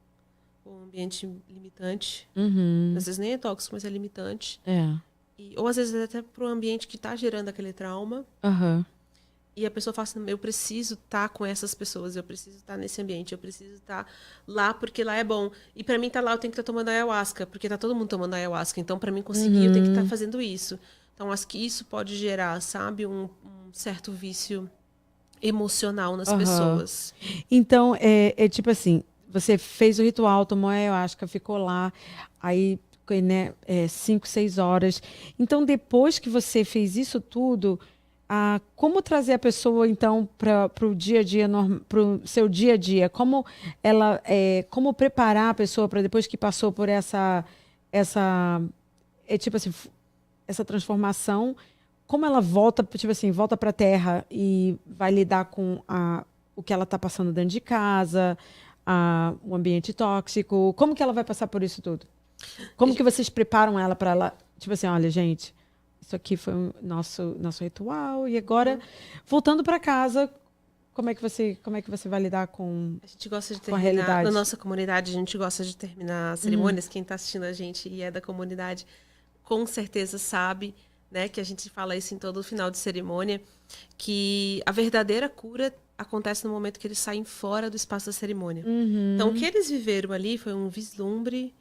S2: ou um ambiente limitante. Às vezes nem é tóxico, mas é limitante. Ou às vezes até para o ambiente que está gerando aquele trauma. E a pessoa fala assim, eu preciso estar com essas pessoas, eu preciso estar nesse ambiente, eu preciso estar lá porque lá é bom. E para mim estar lá eu tenho que estar tomando ayahuasca, porque tá todo mundo tomando ayahuasca. Então para mim conseguir eu tenho que estar fazendo isso. Então acho que isso pode gerar, sabe, um certo vício emocional nas pessoas.
S1: Então, é tipo assim, você fez o ritual, tomou a ayahuasca, ficou lá, aí, né, 5, 6 horas. Então, depois que você fez isso tudo, como trazer a pessoa, então, para o dia a dia, para o seu dia a dia? Como preparar a pessoa para depois que passou por tipo assim, essa transformação, como ela volta, tipo assim, volta para a Terra e vai lidar com o que ela está passando dentro de casa, o ambiente tóxico, como que ela vai passar por isso tudo? Como que vocês preparam ela para ela, tipo assim, olha, gente, isso aqui foi o nosso ritual, e agora, voltando para casa, como é que você vai lidar com
S2: a gente gosta de
S1: a realidade?
S2: Na nossa comunidade, a gente gosta de terminar cerimônias. Quem está assistindo a gente e é da comunidade, com certeza sabe, né, que a gente fala isso em todo final de cerimônia, que a verdadeira cura acontece no momento que eles saem fora do espaço da cerimônia. Então, o que eles viveram ali foi um vislumbre,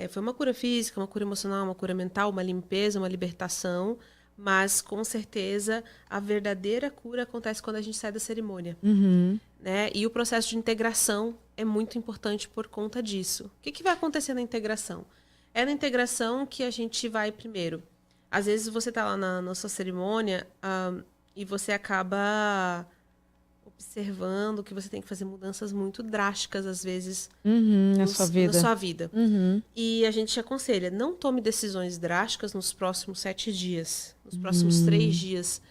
S2: foi uma cura física, uma cura emocional, uma cura mental, uma limpeza, uma libertação, mas, com certeza, a verdadeira cura acontece quando a gente sai da cerimônia. Né? E o processo de integração é muito importante por conta disso. O que vai acontecer na integração? É na integração que a gente vai primeiro. Às vezes você está lá na sua cerimônia e você acaba observando que você tem que fazer mudanças muito drásticas, às vezes,
S1: na sua vida.
S2: E a gente te aconselha, não tome decisões drásticas nos próximos 7 dias, nos próximos 3 dias,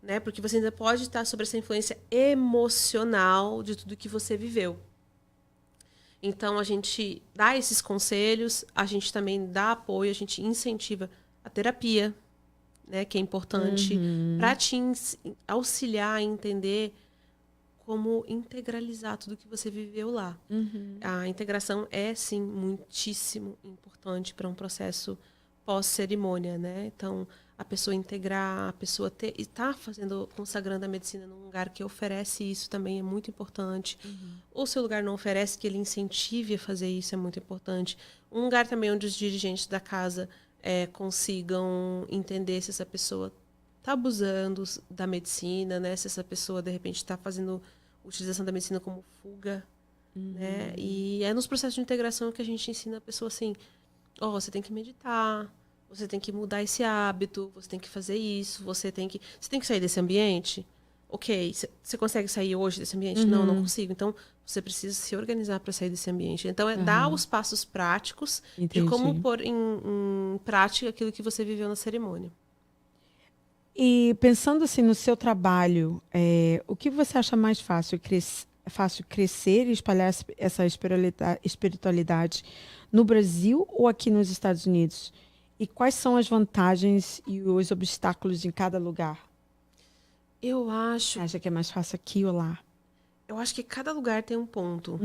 S2: né? Porque você ainda pode estar sob essa influência emocional de tudo que você viveu. Então, a gente dá esses conselhos, a gente também dá apoio, a gente incentiva a terapia, né, que é importante, para te auxiliar a entender como integralizar tudo que você viveu lá. A integração é, sim, muitíssimo importante para um processo pós-cerimônia, né? Então, a pessoa integrar, a pessoa estar consagrando a medicina num lugar que oferece isso também é muito importante. Ou se o lugar não oferece, que ele incentive a fazer isso é muito importante. Um lugar também onde os dirigentes da casa consigam entender se essa pessoa está abusando da medicina, né? Se essa pessoa, de repente, está fazendo utilização da medicina como fuga. Né? E é nos processos de integração que a gente ensina a pessoa assim, você tem que meditar, você tem que mudar esse hábito, você tem que fazer isso, você tem que sair desse ambiente. Ok, você consegue sair hoje desse ambiente? Não consigo. Então, você precisa se organizar para sair desse ambiente. Então, dar os passos práticos de como pôr em prática aquilo que você viveu na cerimônia.
S1: E pensando assim no seu trabalho, o que você acha mais fácil? É fácil crescer e espalhar essa espiritualidade no Brasil ou aqui nos Estados Unidos? E quais são as vantagens e os obstáculos em cada lugar?
S2: Eu acho...
S1: Você acha que é mais fácil aqui ou lá?
S2: Eu acho que cada lugar tem um ponto,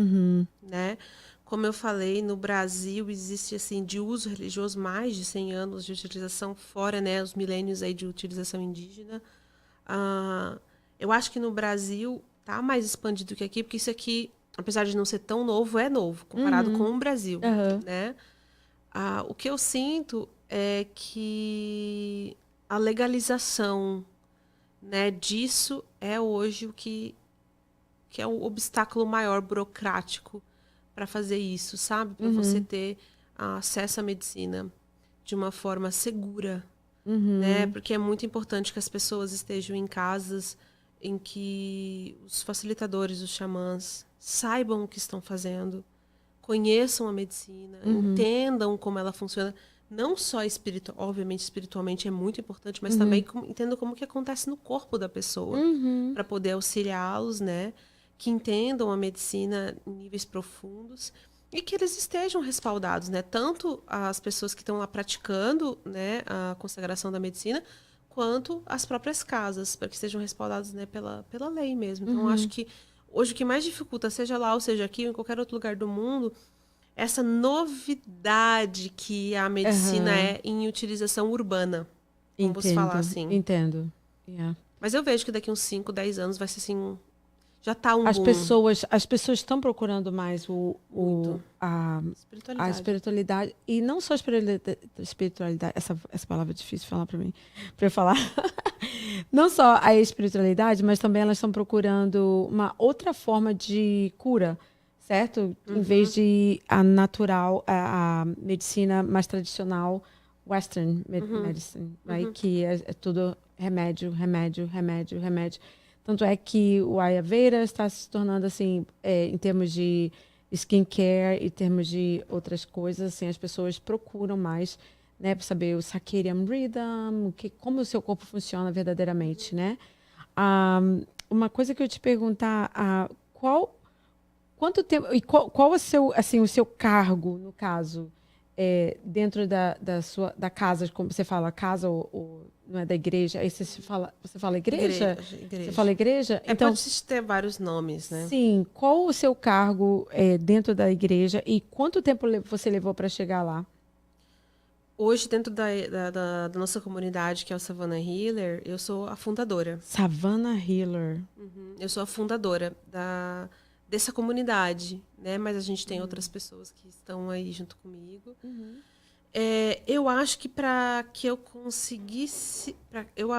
S2: né? Como eu falei, no Brasil existe, assim, de uso religioso mais de 100 anos de utilização, fora, né, os milênios aí de utilização indígena. Eu acho que no Brasil tá mais expandido que aqui, porque isso aqui, apesar de não ser tão novo, é novo, comparado com o Brasil, né? O que eu sinto é que a legalização, né, disso é hoje o que é o obstáculo maior burocrático para fazer isso, sabe? Para você ter acesso à medicina de uma forma segura, né? Porque é muito importante que as pessoas estejam em casas em que os facilitadores, os xamãs, saibam o que estão fazendo, conheçam a medicina, entendam como ela funciona. Não só obviamente espiritualmente é muito importante, mas também entendam como que acontece no corpo da pessoa, para poder auxiliá-los, né? Que entendam a medicina em níveis profundos e que eles estejam respaldados, né? Tanto as pessoas que estão lá praticando, né, a consagração da medicina, quanto as próprias casas, para que estejam respaldados, né, pela lei mesmo. Então, acho que hoje o que mais dificulta, seja lá ou seja aqui ou em qualquer outro lugar do mundo, essa novidade que a medicina é em utilização urbana. Vamos falar assim.
S1: Entendo. Yeah.
S2: Mas eu vejo que daqui uns 5, 10 anos vai ser assim... Já tá um
S1: as
S2: boom.
S1: pessoas estão procurando mais a espiritualidade. E não só a espiritualidade. Essa palavra é difícil de falar para mim. Para eu falar. Não só a espiritualidade, mas também elas estão procurando uma outra forma de cura, certo? Em vez de a natural, a medicina mais tradicional, Western medicine, right? Que é tudo remédio, remédio, remédio, remédio. Tanto é que o Ayurveda está se tornando, assim, em termos de skincare, em termos de outras coisas, assim, as pessoas procuram mais, né, para saber o circadian rhythm, como o seu corpo funciona verdadeiramente, né? Uma coisa que eu te perguntar, quanto tempo e qual o seu, assim, o seu cargo, no caso, dentro da casa, como você fala, casa ou não é da igreja, aí você fala igreja?
S2: Igreja.
S1: Você fala igreja?
S2: Então, pode ter vários nomes, né?
S1: Sim. Qual o seu cargo dentro da igreja e quanto tempo você levou para chegar lá?
S2: Hoje, dentro da nossa comunidade, que é o Savannah Healer, eu sou a fundadora.
S1: Savannah Healer.
S2: Eu sou a fundadora dessa comunidade, né? Mas a gente tem outras pessoas que estão aí junto comigo. Eu acho que para que eu conseguisse... Para eu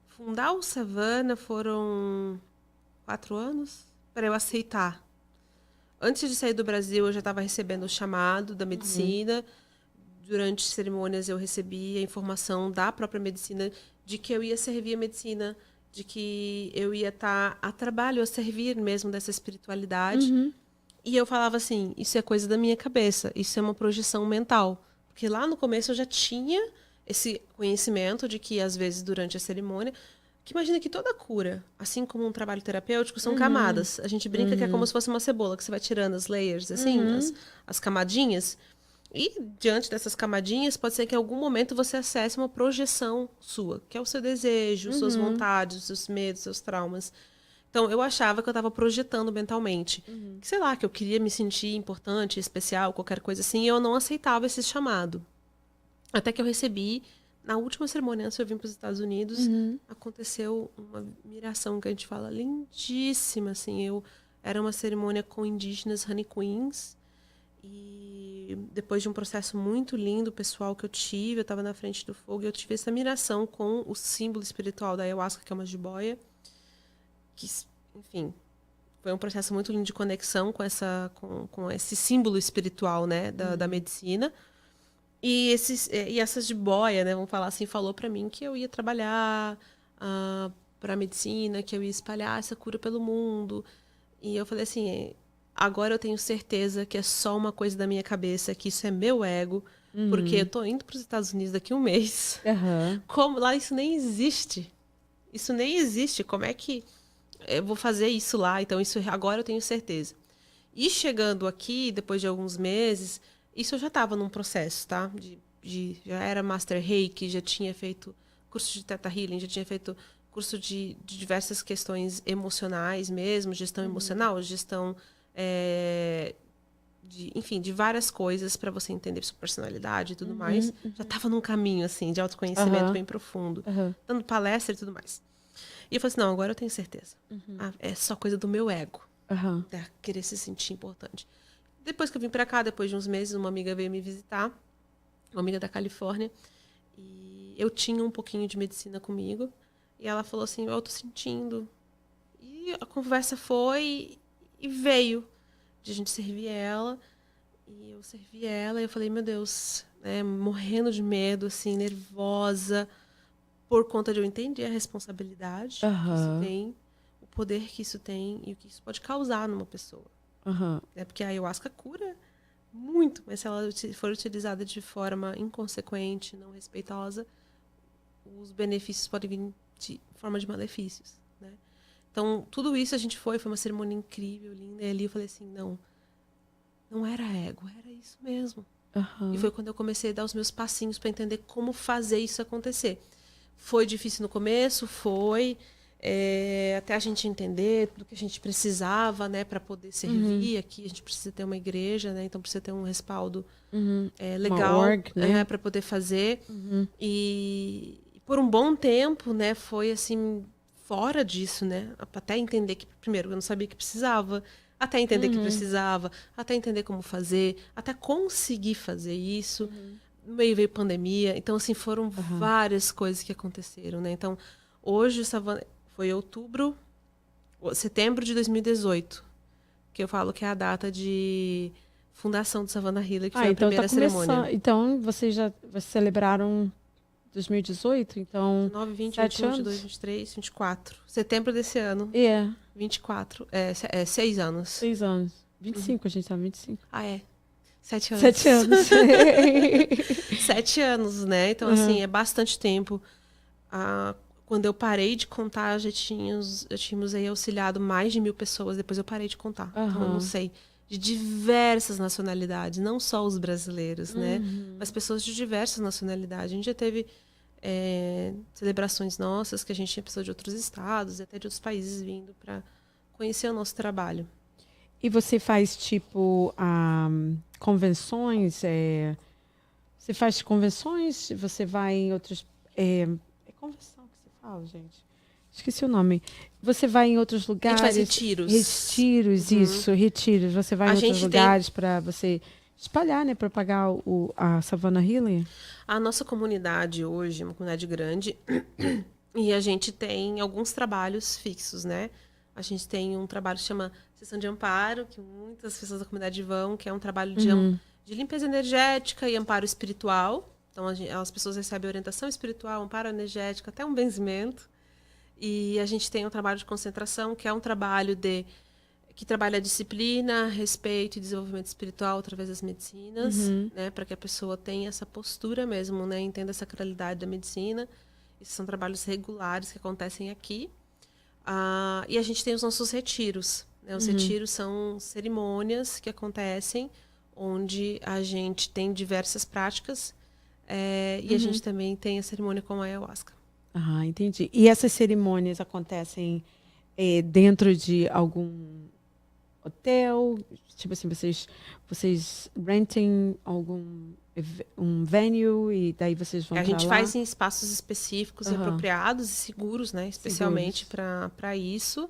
S2: fundar o Savannah foram 4 anos para eu aceitar. Antes de sair do Brasil, eu já estava recebendo o chamado da medicina. Durante cerimônias, eu recebia a informação da própria medicina de que eu ia servir a medicina, de que eu ia estar a trabalho, a servir mesmo dessa espiritualidade. E eu falava assim, isso é coisa da minha cabeça, isso é uma projeção mental. Porque lá no começo eu já tinha esse conhecimento de que, às vezes, durante a cerimônia... Que imagina que toda cura, assim como um trabalho terapêutico, são camadas. A gente brinca que é como se fosse uma cebola, que você vai tirando as layers, assim, as camadinhas. E, diante dessas camadinhas, pode ser que em algum momento você acesse uma projeção sua, que é o seu desejo, suas vontades, seus medos, seus traumas. Então, eu achava que eu estava projetando mentalmente. Que, sei lá, que eu queria me sentir importante, especial, qualquer coisa assim, e eu não aceitava esse chamado. Até que eu recebi, na última cerimônia, antes de eu vir para os Estados Unidos, aconteceu uma miração que a gente fala lindíssima, assim. Era uma cerimônia com indígenas Honey Queens, e depois de um processo muito lindo, pessoal, que eu tive, eu estava na frente do fogo, e eu tive essa miração com o símbolo espiritual da ayahuasca, que é uma jiboia, que, enfim, foi um processo muito lindo de conexão com esse símbolo espiritual, né, da medicina. E essa jiboia, né, vamos falar assim, falou para mim que eu ia trabalhar para a medicina, que eu ia espalhar essa cura pelo mundo. E eu falei assim, agora eu tenho certeza que é só uma coisa da minha cabeça, que isso é meu ego, porque eu tô indo para os Estados Unidos daqui a um mês. Como lá isso nem existe. Isso nem existe. Como é que eu vou fazer isso lá? Então, isso agora eu tenho certeza. E chegando aqui, depois de alguns meses, isso eu já estava num processo, tá? Já era Master Reiki, já tinha feito curso de Theta Healing, já tinha feito curso de diversas questões emocionais mesmo, gestão emocional, gestão, enfim, de várias coisas para você entender sua personalidade e tudo mais. Já estava num caminho, assim, de autoconhecimento bem profundo, dando palestra e tudo mais. E eu falei assim, não, agora eu tenho certeza. É só coisa do meu ego. Querer se sentir importante. Depois que eu vim para cá, depois de uns meses, uma amiga veio me visitar, uma amiga da Califórnia, e eu tinha um pouquinho de medicina comigo, e ela falou assim, eu tô sentindo. E a conversa foi e veio de a gente servir ela, e eu servi ela, e eu falei, meu Deus, né, morrendo de medo, assim, nervosa, por conta de eu entender a responsabilidade que isso tem, o poder que isso tem e o que isso pode causar numa pessoa. Porque a ayahuasca cura muito, mas se ela for utilizada de forma inconsequente, não respeitosa, os benefícios podem vir de forma de malefícios, né? Então, tudo isso a gente foi uma cerimônia incrível, linda, e ali eu falei assim, não era ego, era isso mesmo. E foi quando eu comecei a dar os meus passinhos para entender como fazer isso acontecer. Foi difícil no começo, até a gente entender tudo que a gente precisava, né, para poder servir. Aqui a gente precisa ter uma igreja, né, então precisa ter um respaldo legal, né, para poder fazer. E por um bom tempo, né, foi assim fora disso, né, até entender que primeiro eu não sabia que precisava, até entender que precisava, até entender como fazer, até conseguir fazer isso. No meio veio pandemia, então assim foram várias coisas que aconteceram, né? Então hoje foi setembro de 2018, que eu falo que é a data de fundação do Savannah Healing, que foi a primeira cerimônia.
S1: Então vocês celebraram 2018, então
S2: 19, 20,
S1: 7
S2: 21,
S1: anos?
S2: 22, 23, 24. Setembro desse ano. 24. 6 anos.
S1: 6 anos. 25, a gente tá 25.
S2: Ah, é. 7 anos.
S1: 7 anos.
S2: 7 anos, né? Então, assim, é bastante tempo. Quando eu parei de contar, já tínhamos aí auxiliado mais de 1.000 pessoas. Depois eu parei de contar. Então, eu não sei. De diversas nacionalidades, não só os brasileiros, né? Mas pessoas de diversas nacionalidades. A gente já teve celebrações nossas, que a gente tinha pessoas de outros estados, até de outros países vindo para conhecer o nosso trabalho.
S1: E você faz, tipo, convenções? Você faz convenções? Você vai em outros... É convenção que você fala, gente? Esqueci o nome. Você vai em outros lugares?
S2: A gente faz retiros.
S1: Retiros, isso, retiros. Você vai em outros lugares para você espalhar, né? Propagar a Savannah Healing?
S2: A nossa comunidade hoje é uma comunidade grande e a gente tem alguns trabalhos fixos, né? A gente tem um trabalho que chama Sessão de Amparo, que muitas pessoas da comunidade vão, que é um trabalho de limpeza energética e amparo espiritual. Então, as pessoas recebem orientação espiritual, amparo energético, até um benzimento. E a gente tem um trabalho de concentração, que é um trabalho que trabalha a disciplina, respeito e desenvolvimento espiritual através das medicinas, né, para que a pessoa tenha essa postura mesmo, né, entenda a sacralidade da medicina. Esses são trabalhos regulares que acontecem aqui. E a gente tem os nossos retiros. Né? Os retiros são cerimônias que acontecem onde a gente tem diversas práticas e a gente também tem a cerimônia com a ayahuasca.
S1: Entendi. E essas cerimônias acontecem dentro de algum hotel? Tipo assim, vocês rentem um venue e daí vocês vão
S2: A gente
S1: lá?
S2: faz em espaços específicos e apropriados e seguros, né? Especialmente para isso.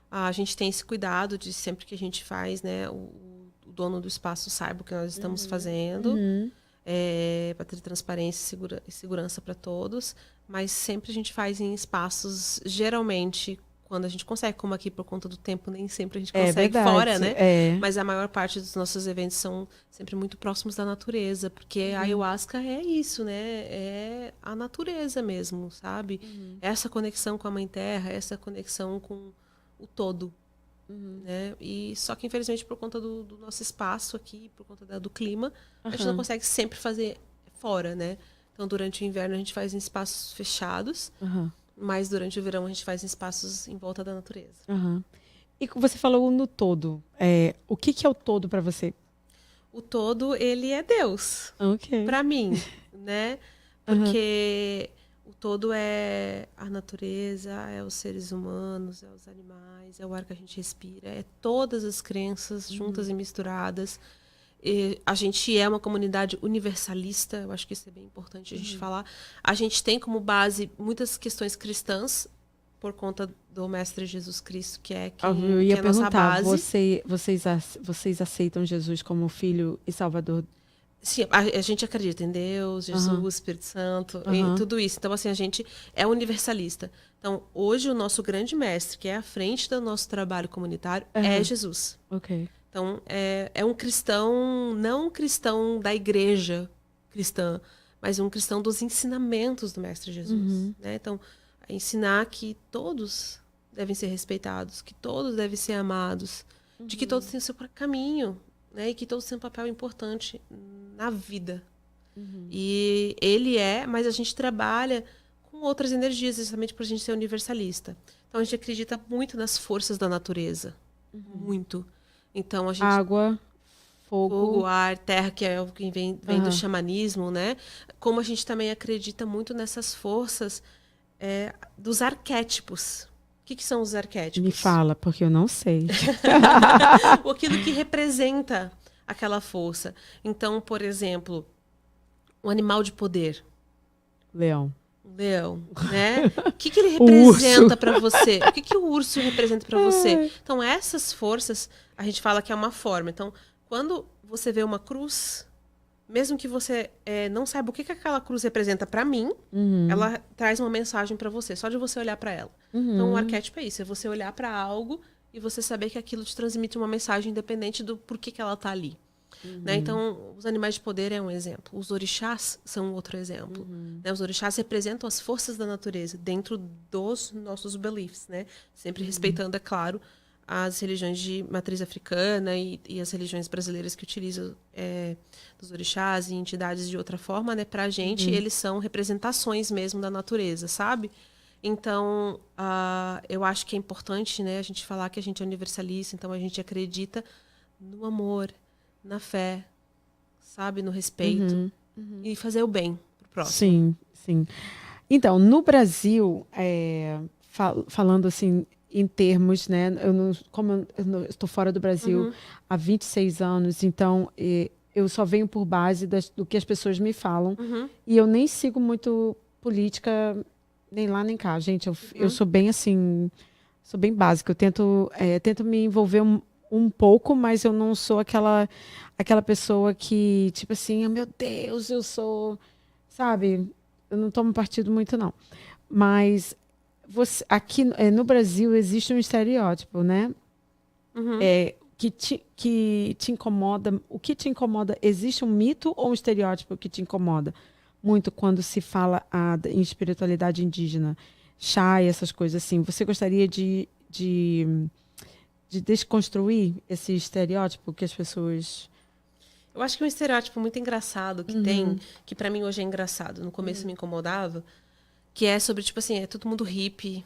S2: A gente tem esse cuidado de sempre que a gente faz, né? O dono do espaço saiba o que nós estamos fazendo. Para ter transparência e segurança para todos. Mas sempre a gente faz em espaços, geralmente, quando a gente consegue, como aqui por conta do tempo, nem sempre a gente consegue fora, né? Mas a maior parte dos nossos eventos são sempre muito próximos da natureza, porque a ayahuasca é isso, né? É a natureza mesmo, sabe? Essa conexão com a Mãe Terra, essa conexão com o todo. né? E só que, infelizmente, por conta do nosso espaço aqui, por conta do clima, a gente não consegue sempre fazer fora, né? Então, durante o inverno, a gente faz em espaços fechados, mas durante o verão, a gente faz em espaços em volta da natureza.
S1: E você falou no todo. O que é o todo para você?
S2: O todo, ele é Deus. Para mim, né? Porque o todo é a natureza, é os seres humanos, é os animais, é o ar que a gente respira, é todas as crenças juntas e misturadas. E a gente é uma comunidade universalista, eu acho que isso é bem importante a gente falar. A gente tem como base muitas questões cristãs, por conta do Mestre Jesus Cristo, que é
S1: eu ia
S2: a nossa
S1: perguntar,
S2: base.
S1: vocês aceitam Jesus como Filho e Salvador?
S2: Sim, a gente acredita em Deus, Jesus, Espírito Santo, em tudo isso. Então, assim, a gente é universalista. Então, hoje, o nosso grande mestre, que é à frente do nosso trabalho comunitário, é Jesus. Então, é um cristão, não um cristão da igreja cristã, mas um cristão dos ensinamentos do Mestre Jesus. Né? Então, ensinar que todos devem ser respeitados, que todos devem ser amados, de que todos têm o seu caminho, né? E que todos têm um papel importante na vida. E ele mas a gente trabalha com outras energias, exatamente para a gente ser universalista. Então, a gente acredita muito nas forças da natureza. Muito. Então, a gente...
S1: Água, fogo,
S2: ar, terra, que é o que vem do xamanismo, né? Como a gente também acredita muito nessas forças dos arquétipos. O que são os arquétipos?
S1: Me fala, porque eu não sei.
S2: Aquilo que representa aquela força. Então, por exemplo, um animal de poder.
S1: Leão.
S2: Leão, né? O que ele representa para você? O que o urso representa para você? Então, essas forças, a gente fala que é uma forma. Então, quando você vê uma cruz, mesmo que você não saiba o que aquela cruz representa para mim, ela traz uma mensagem para você, só de você olhar para ela. Então, o arquétipo é isso, é você olhar para algo e você saber que aquilo te transmite uma mensagem independente do porquê que ela está ali. Né? Então, os animais de poder é um exemplo. Os orixás são outro exemplo. Né? Os orixás representam as forças da natureza dentro dos nossos beliefs, né? Sempre respeitando, é claro, as religiões de matriz africana e as religiões brasileiras que utilizam dos orixás e entidades de outra forma, né? Para a gente, eles são representações mesmo da natureza, sabe? Então, eu acho que é importante, né, a gente falar que a gente é universalista, então a gente acredita no amor, na fé, sabe? No respeito. E fazer o bem pro próximo.
S1: Sim, sim. Então, no Brasil, falando assim, em termos, né? Como eu estou fora do Brasil há 26 anos, então eu só venho por base do que as pessoas me falam. E eu nem sigo muito política, nem lá nem cá. Gente, eu sou bem assim, sou bem básica. Eu tento me envolver um pouco, mas eu não sou aquela pessoa que, tipo assim, meu Deus, eu sou, sabe? Eu não tomo partido muito, não. Mas aqui no Brasil existe um estereótipo, né? Que te incomoda. O que te incomoda? Existe um mito ou um estereótipo que te incomoda muito quando se fala em espiritualidade indígena? Chá e essas coisas assim. Você gostaria de desconstruir esse estereótipo que as pessoas...
S2: Eu acho que um estereótipo muito engraçado que tem, que pra mim hoje é engraçado, no começo me incomodava, que é sobre, tipo assim, é todo mundo hippie,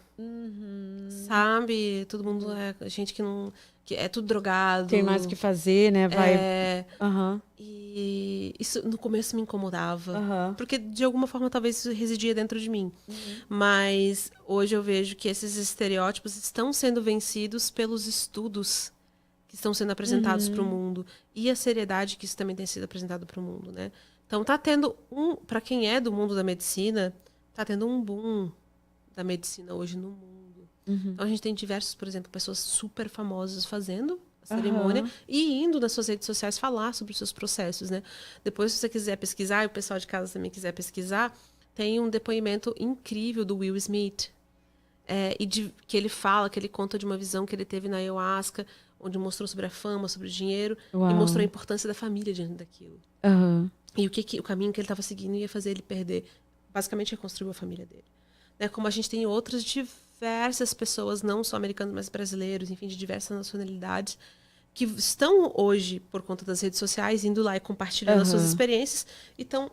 S2: sabe? Todo mundo gente que não... que é tudo drogado.
S1: Tem mais o que fazer, né?
S2: E isso no começo me incomodava. Porque, de alguma forma, talvez isso residia dentro de mim. Mas hoje eu vejo que esses estereótipos estão sendo vencidos pelos estudos que estão sendo apresentados para o mundo. E a seriedade que isso também tem sido apresentado para o mundo, né? Então, tá tendo para quem é do mundo da medicina, tá tendo um boom da medicina hoje no mundo. Então, a gente tem diversos, por exemplo, pessoas super famosas fazendo a cerimônia e indo nas suas redes sociais falar sobre os seus processos, né? Depois, se você quiser pesquisar, e o pessoal de casa também quiser pesquisar, tem um depoimento incrível do Will Smith, que ele fala, que ele conta de uma visão que ele teve na ayahuasca, onde mostrou sobre a fama, sobre o dinheiro, e mostrou a importância da família diante daquilo. E o caminho que ele estava seguindo ia fazer ele perder, basicamente reconstruiu a família dele. Né? Como a gente tem outras diversas pessoas, não só americanos, mas brasileiros, enfim, de diversas nacionalidades, que estão hoje, por conta das redes sociais, indo lá e compartilhando as suas experiências. Então,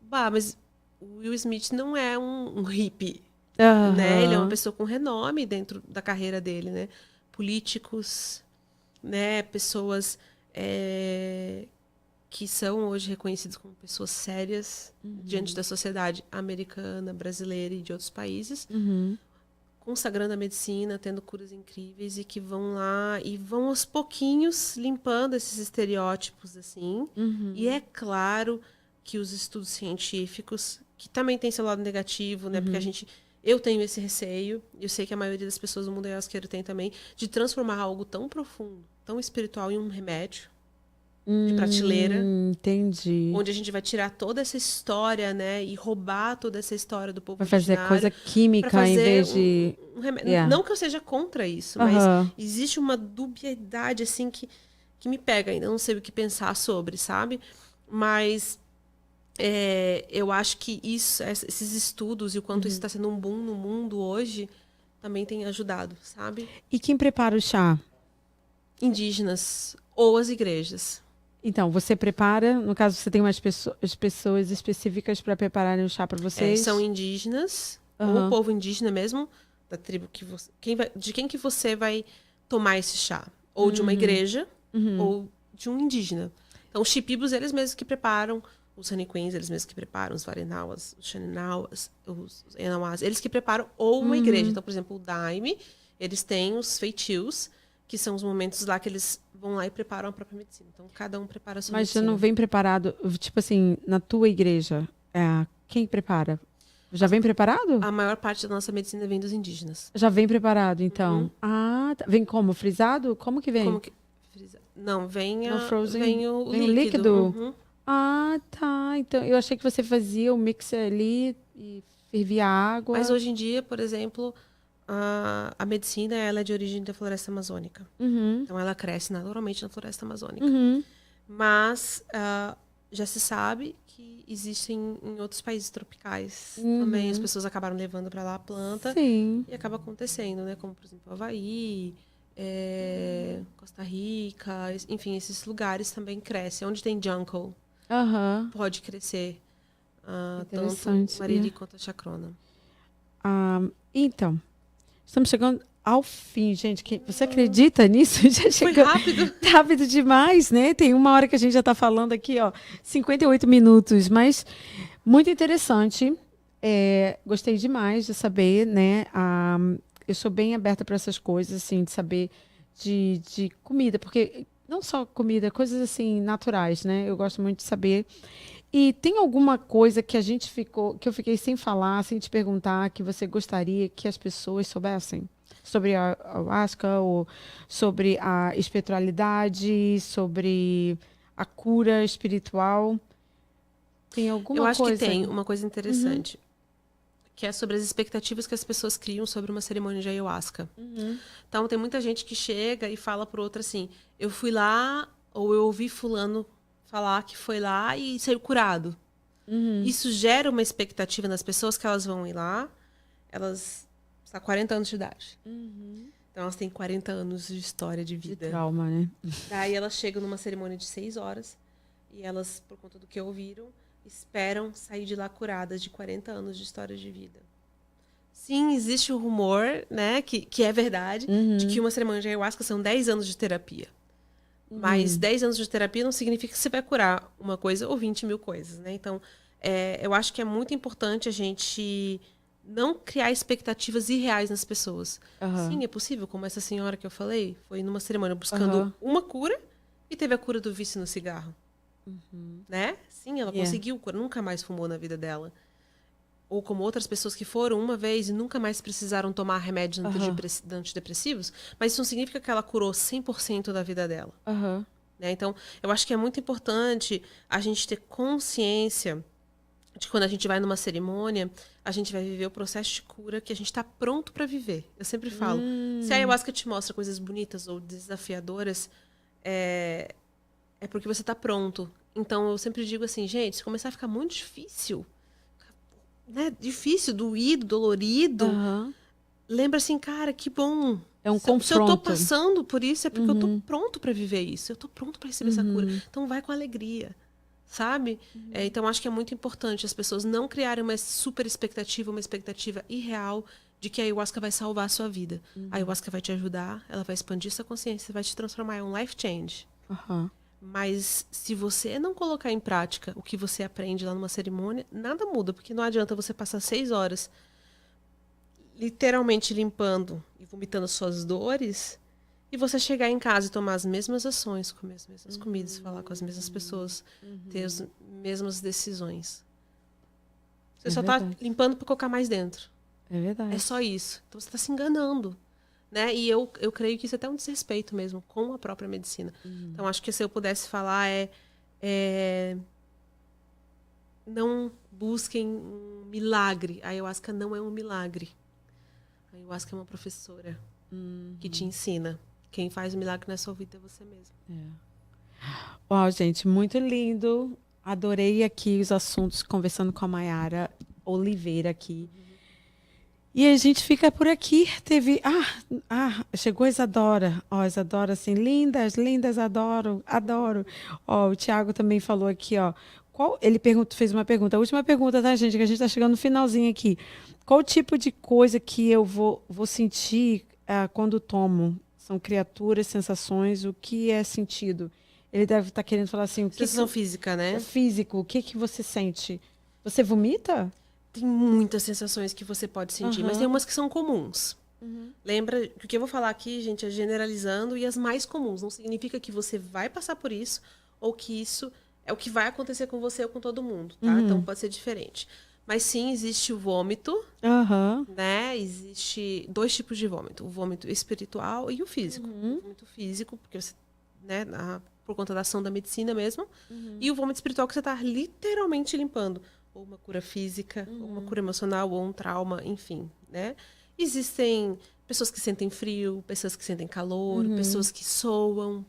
S2: mas o Will Smith não é um hippie, né? Ele é uma pessoa com renome dentro da carreira dele, né? Políticos, né? Pessoas que são hoje reconhecidas como pessoas sérias diante da sociedade americana, brasileira e de outros países, consagrando a medicina, tendo curas incríveis e que vão lá e vão aos pouquinhos limpando esses estereótipos, assim. E é claro que os estudos científicos, que também tem seu lado negativo, né? Porque eu tenho esse receio, eu sei que a maioria das pessoas do mundo ayahuasqueiro tem também, de transformar algo tão profundo, tão espiritual em um remédio de prateleira.
S1: Entendi.
S2: Onde a gente vai tirar toda essa história, né? E roubar toda essa história do povo
S1: Vai fazer
S2: originário
S1: coisa química
S2: pra fazer
S1: em vez de...
S2: um remédio. Não que eu seja contra isso, mas existe uma dubiedade, assim, que me pega ainda. Eu não sei o que pensar sobre, sabe? Mas eu acho que esses estudos e o quanto isso está sendo um boom no mundo hoje também tem ajudado, sabe?
S1: E quem prepara o chá?
S2: Indígenas ou as igrejas.
S1: Então, você prepara, no caso, você tem umas pessoas específicas para prepararem o chá para vocês?
S2: São indígenas, ou o povo indígena mesmo, da tribo que você... de quem que você vai tomar esse chá? Ou de uma igreja, ou de um indígena. Então, os Shipibos, eles mesmos que preparam, os Honeyqueens, eles mesmos que preparam, os Varenauas, os Xaninauas, os Enauás, eles que preparam, ou uma igreja. Então, por exemplo, o Daime, eles têm os feitios, que são os momentos lá que eles vão lá e preparam a própria medicina. Então, cada um prepara a sua medicina.
S1: Mas já não vem preparado, tipo assim, na tua igreja, quem prepara? Já vem preparado?
S2: A maior parte da nossa medicina vem dos indígenas.
S1: Já vem preparado, então. Vem como? Frisado? Como que vem?
S2: Não, vem o
S1: líquido.
S2: líquido.
S1: Tá. Então, eu achei que você fazia o mix ali e fervia água.
S2: Mas hoje em dia, por exemplo, a medicina ela é de origem da floresta amazônica. Então, ela cresce naturalmente na floresta amazônica. Mas já se sabe que existem em outros países tropicais também. As pessoas acabaram levando para lá a planta.
S1: Sim.
S2: E acaba acontecendo, né? Como, por exemplo, Havaí, Costa Rica, enfim, esses lugares também crescem. Onde tem jungle, pode crescer tanto mariri quanto a chacrona.
S1: Então, estamos chegando ao fim, gente. Você acredita nisso? Já chegou.
S2: Foi rápido.
S1: Rápido demais, né? Tem uma hora que a gente já está falando aqui, 58 minutos, mas muito interessante. Gostei demais de saber, né? Eu sou bem aberta para essas coisas, assim, de saber de comida, porque não só comida, coisas assim naturais, né? Eu gosto muito de saber. E tem alguma coisa que que eu fiquei sem falar, sem te perguntar, que você gostaria que as pessoas soubessem? Sobre a ayahuasca, ou sobre a espiritualidade, sobre a cura espiritual? Tem alguma coisa?
S2: Eu acho que tem uma coisa interessante, que é sobre as expectativas que as pessoas criam sobre uma cerimônia de ayahuasca. Então, tem muita gente que chega e fala para outra assim, eu fui lá, ou eu ouvi fulano falar que foi lá e saiu curado. Isso gera uma expectativa nas pessoas que elas vão ir lá, elas... Está 40 anos de idade. Então, elas têm 40 anos de história de vida.
S1: De trauma, né?
S2: Daí, elas chegam numa cerimônia de 6 horas e elas, por conta do que ouviram, esperam sair de lá curadas de 40 anos de história de vida. Sim, existe o rumor, né, que é verdade, de que uma cerimônia de ayahuasca são 10 anos de terapia. Mas 10 anos de terapia não significa que você vai curar uma coisa ou 20 mil coisas, né? Então, eu acho que é muito importante a gente... não criar expectativas irreais nas pessoas. Sim, é possível, como essa senhora que eu falei, foi numa cerimônia buscando uma cura e teve a cura do vício no cigarro. Né? Sim, ela conseguiu cura, nunca mais fumou na vida dela. Ou como outras pessoas que foram uma vez e nunca mais precisaram tomar remédios antidepressivos, mas isso não significa que ela curou 100% da vida dela. Né? Então, eu acho que é muito importante a gente ter consciência de quando a gente vai numa cerimônia, a gente vai viver o processo de cura que a gente está pronto para viver. Eu sempre falo, se a ayahuasca te mostra coisas bonitas ou desafiadoras, é porque você está pronto. Então, eu sempre digo assim, gente, se começar a ficar muito difícil, né? Difícil, doído, dolorido, lembra assim, cara, que bom.
S1: É um
S2: Se eu tô
S1: confronto.
S2: passando por isso, é porque eu tô pronto para viver isso. Eu tô pronto para receber essa cura. Então vai com alegria, sabe? Então acho que é muito importante as pessoas não criarem uma super expectativa, uma expectativa irreal de que a ayahuasca vai salvar a sua vida. A ayahuasca vai te ajudar, ela vai expandir sua consciência, vai te transformar em um life change.
S1: Aham.
S2: Mas se você não colocar em prática o que você aprende lá numa cerimônia, nada muda, porque não adianta você passar 6 horas literalmente limpando e vomitando suas dores e você chegar em casa e tomar as mesmas ações, comer as mesmas comidas, falar com as mesmas pessoas, ter as mesmas decisões. Você só está limpando para colocar mais dentro.
S1: É verdade.
S2: É só isso. Então você está se enganando. Né? E eu creio que isso é até um desrespeito mesmo com a própria medicina. Então, acho que se eu pudesse falar não busquem um milagre. A ayahuasca não é um milagre. A ayahuasca é uma professora que te ensina. Quem faz o milagre na sua vida é você mesmo.
S1: Uau, gente, muito lindo. Adorei aqui os assuntos, conversando com a Mayara Oliveira aqui. E a gente fica por aqui. Teve. Chegou a Isadora. Ó, Isadora, assim, lindas, lindas, adoro, adoro. Ó, o Thiago também falou aqui, ó. Ele fez uma pergunta. A última pergunta, tá, gente? Que a gente tá chegando no finalzinho aqui. Qual tipo de coisa que eu vou sentir quando tomo? São criaturas, sensações, o que é sentido? Ele deve estar querendo falar assim, o que
S2: sensação física, né?
S1: Físico, o que você sente? Você vomita?
S2: Tem muitas sensações que você pode sentir, mas tem umas que são comuns. Lembra que o que eu vou falar aqui, gente, é generalizando e as mais comuns. Não significa que você vai passar por isso ou que isso é o que vai acontecer com você ou com todo mundo, tá? Então pode ser diferente. Mas sim, existe o vômito, né? Existe 2 tipos de vômito. O vômito espiritual e o físico. O vômito físico, porque você, né, por conta da ação da medicina mesmo. E o vômito espiritual que você está literalmente limpando. Ou uma cura física, ou uma cura emocional, ou um trauma, enfim, né? Existem pessoas que sentem frio, pessoas que sentem calor, pessoas que soam.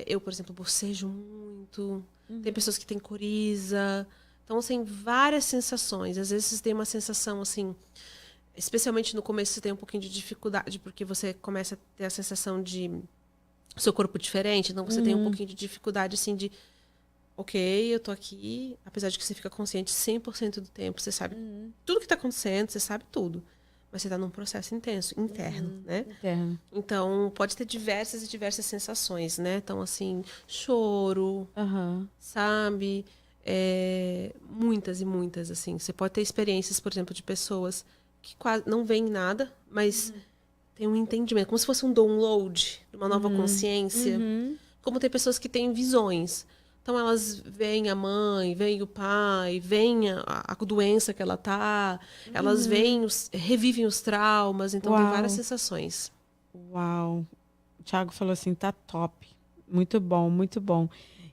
S2: Eu, por exemplo, bocejo muito. Tem pessoas que têm coriza. Então, assim, várias sensações. Às vezes, você tem uma sensação, assim... Especialmente no começo, você tem um pouquinho de dificuldade, porque você começa a ter a sensação de seu corpo diferente. Então, você tem um pouquinho de dificuldade, assim, de... Ok, eu tô aqui, apesar de que você fica consciente 100% do tempo, você sabe tudo que tá acontecendo, você sabe tudo. Mas você tá num processo intenso, interno, né?
S1: Interno.
S2: Então, pode ter diversas e diversas sensações, né? Então, assim, choro, sabe? Muitas e muitas, assim. Você pode ter experiências, por exemplo, de pessoas que quase não veem nada, mas tem um entendimento, como se fosse um download de uma nova consciência. Como tem pessoas que têm visões. Então, elas veem a mãe, veem o pai, veem a doença que ela tá, elas veem, revivem os traumas, então tem várias sensações.
S1: Uau! O Thiago falou assim, tá top. Muito bom, muito bom.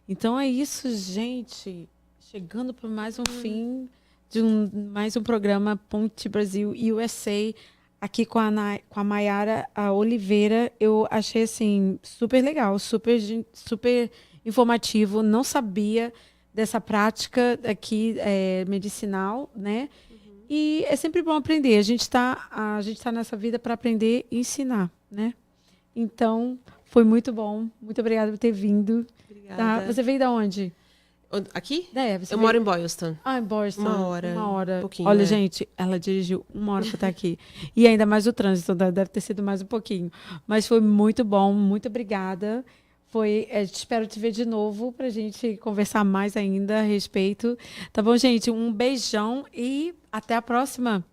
S1: Então é isso, gente. Chegando para mais um fim de mais um programa Ponte Brasil USA, aqui com a Mayara Oliveira. Eu achei assim super legal, super informativo. Não sabia dessa prática aqui medicinal, né? E é sempre bom aprender. A gente tá nessa vida para aprender e ensinar, né? Então, foi muito bom. Muito obrigada por ter vindo.
S2: Obrigada.
S1: Tá? Você veio de onde?
S2: Aqui?
S1: Você
S2: eu
S1: veio...
S2: moro em Boylston.
S1: Em Boylston.
S2: Uma hora. Um pouquinho.
S1: Olha, gente, ela dirigiu 1 hora para estar aqui. E ainda mais o trânsito, deve ter sido mais um pouquinho. Mas foi muito bom. Muito obrigada. Espero te ver de novo para a gente conversar mais ainda a respeito. Tá bom, gente? Um beijão e até a próxima.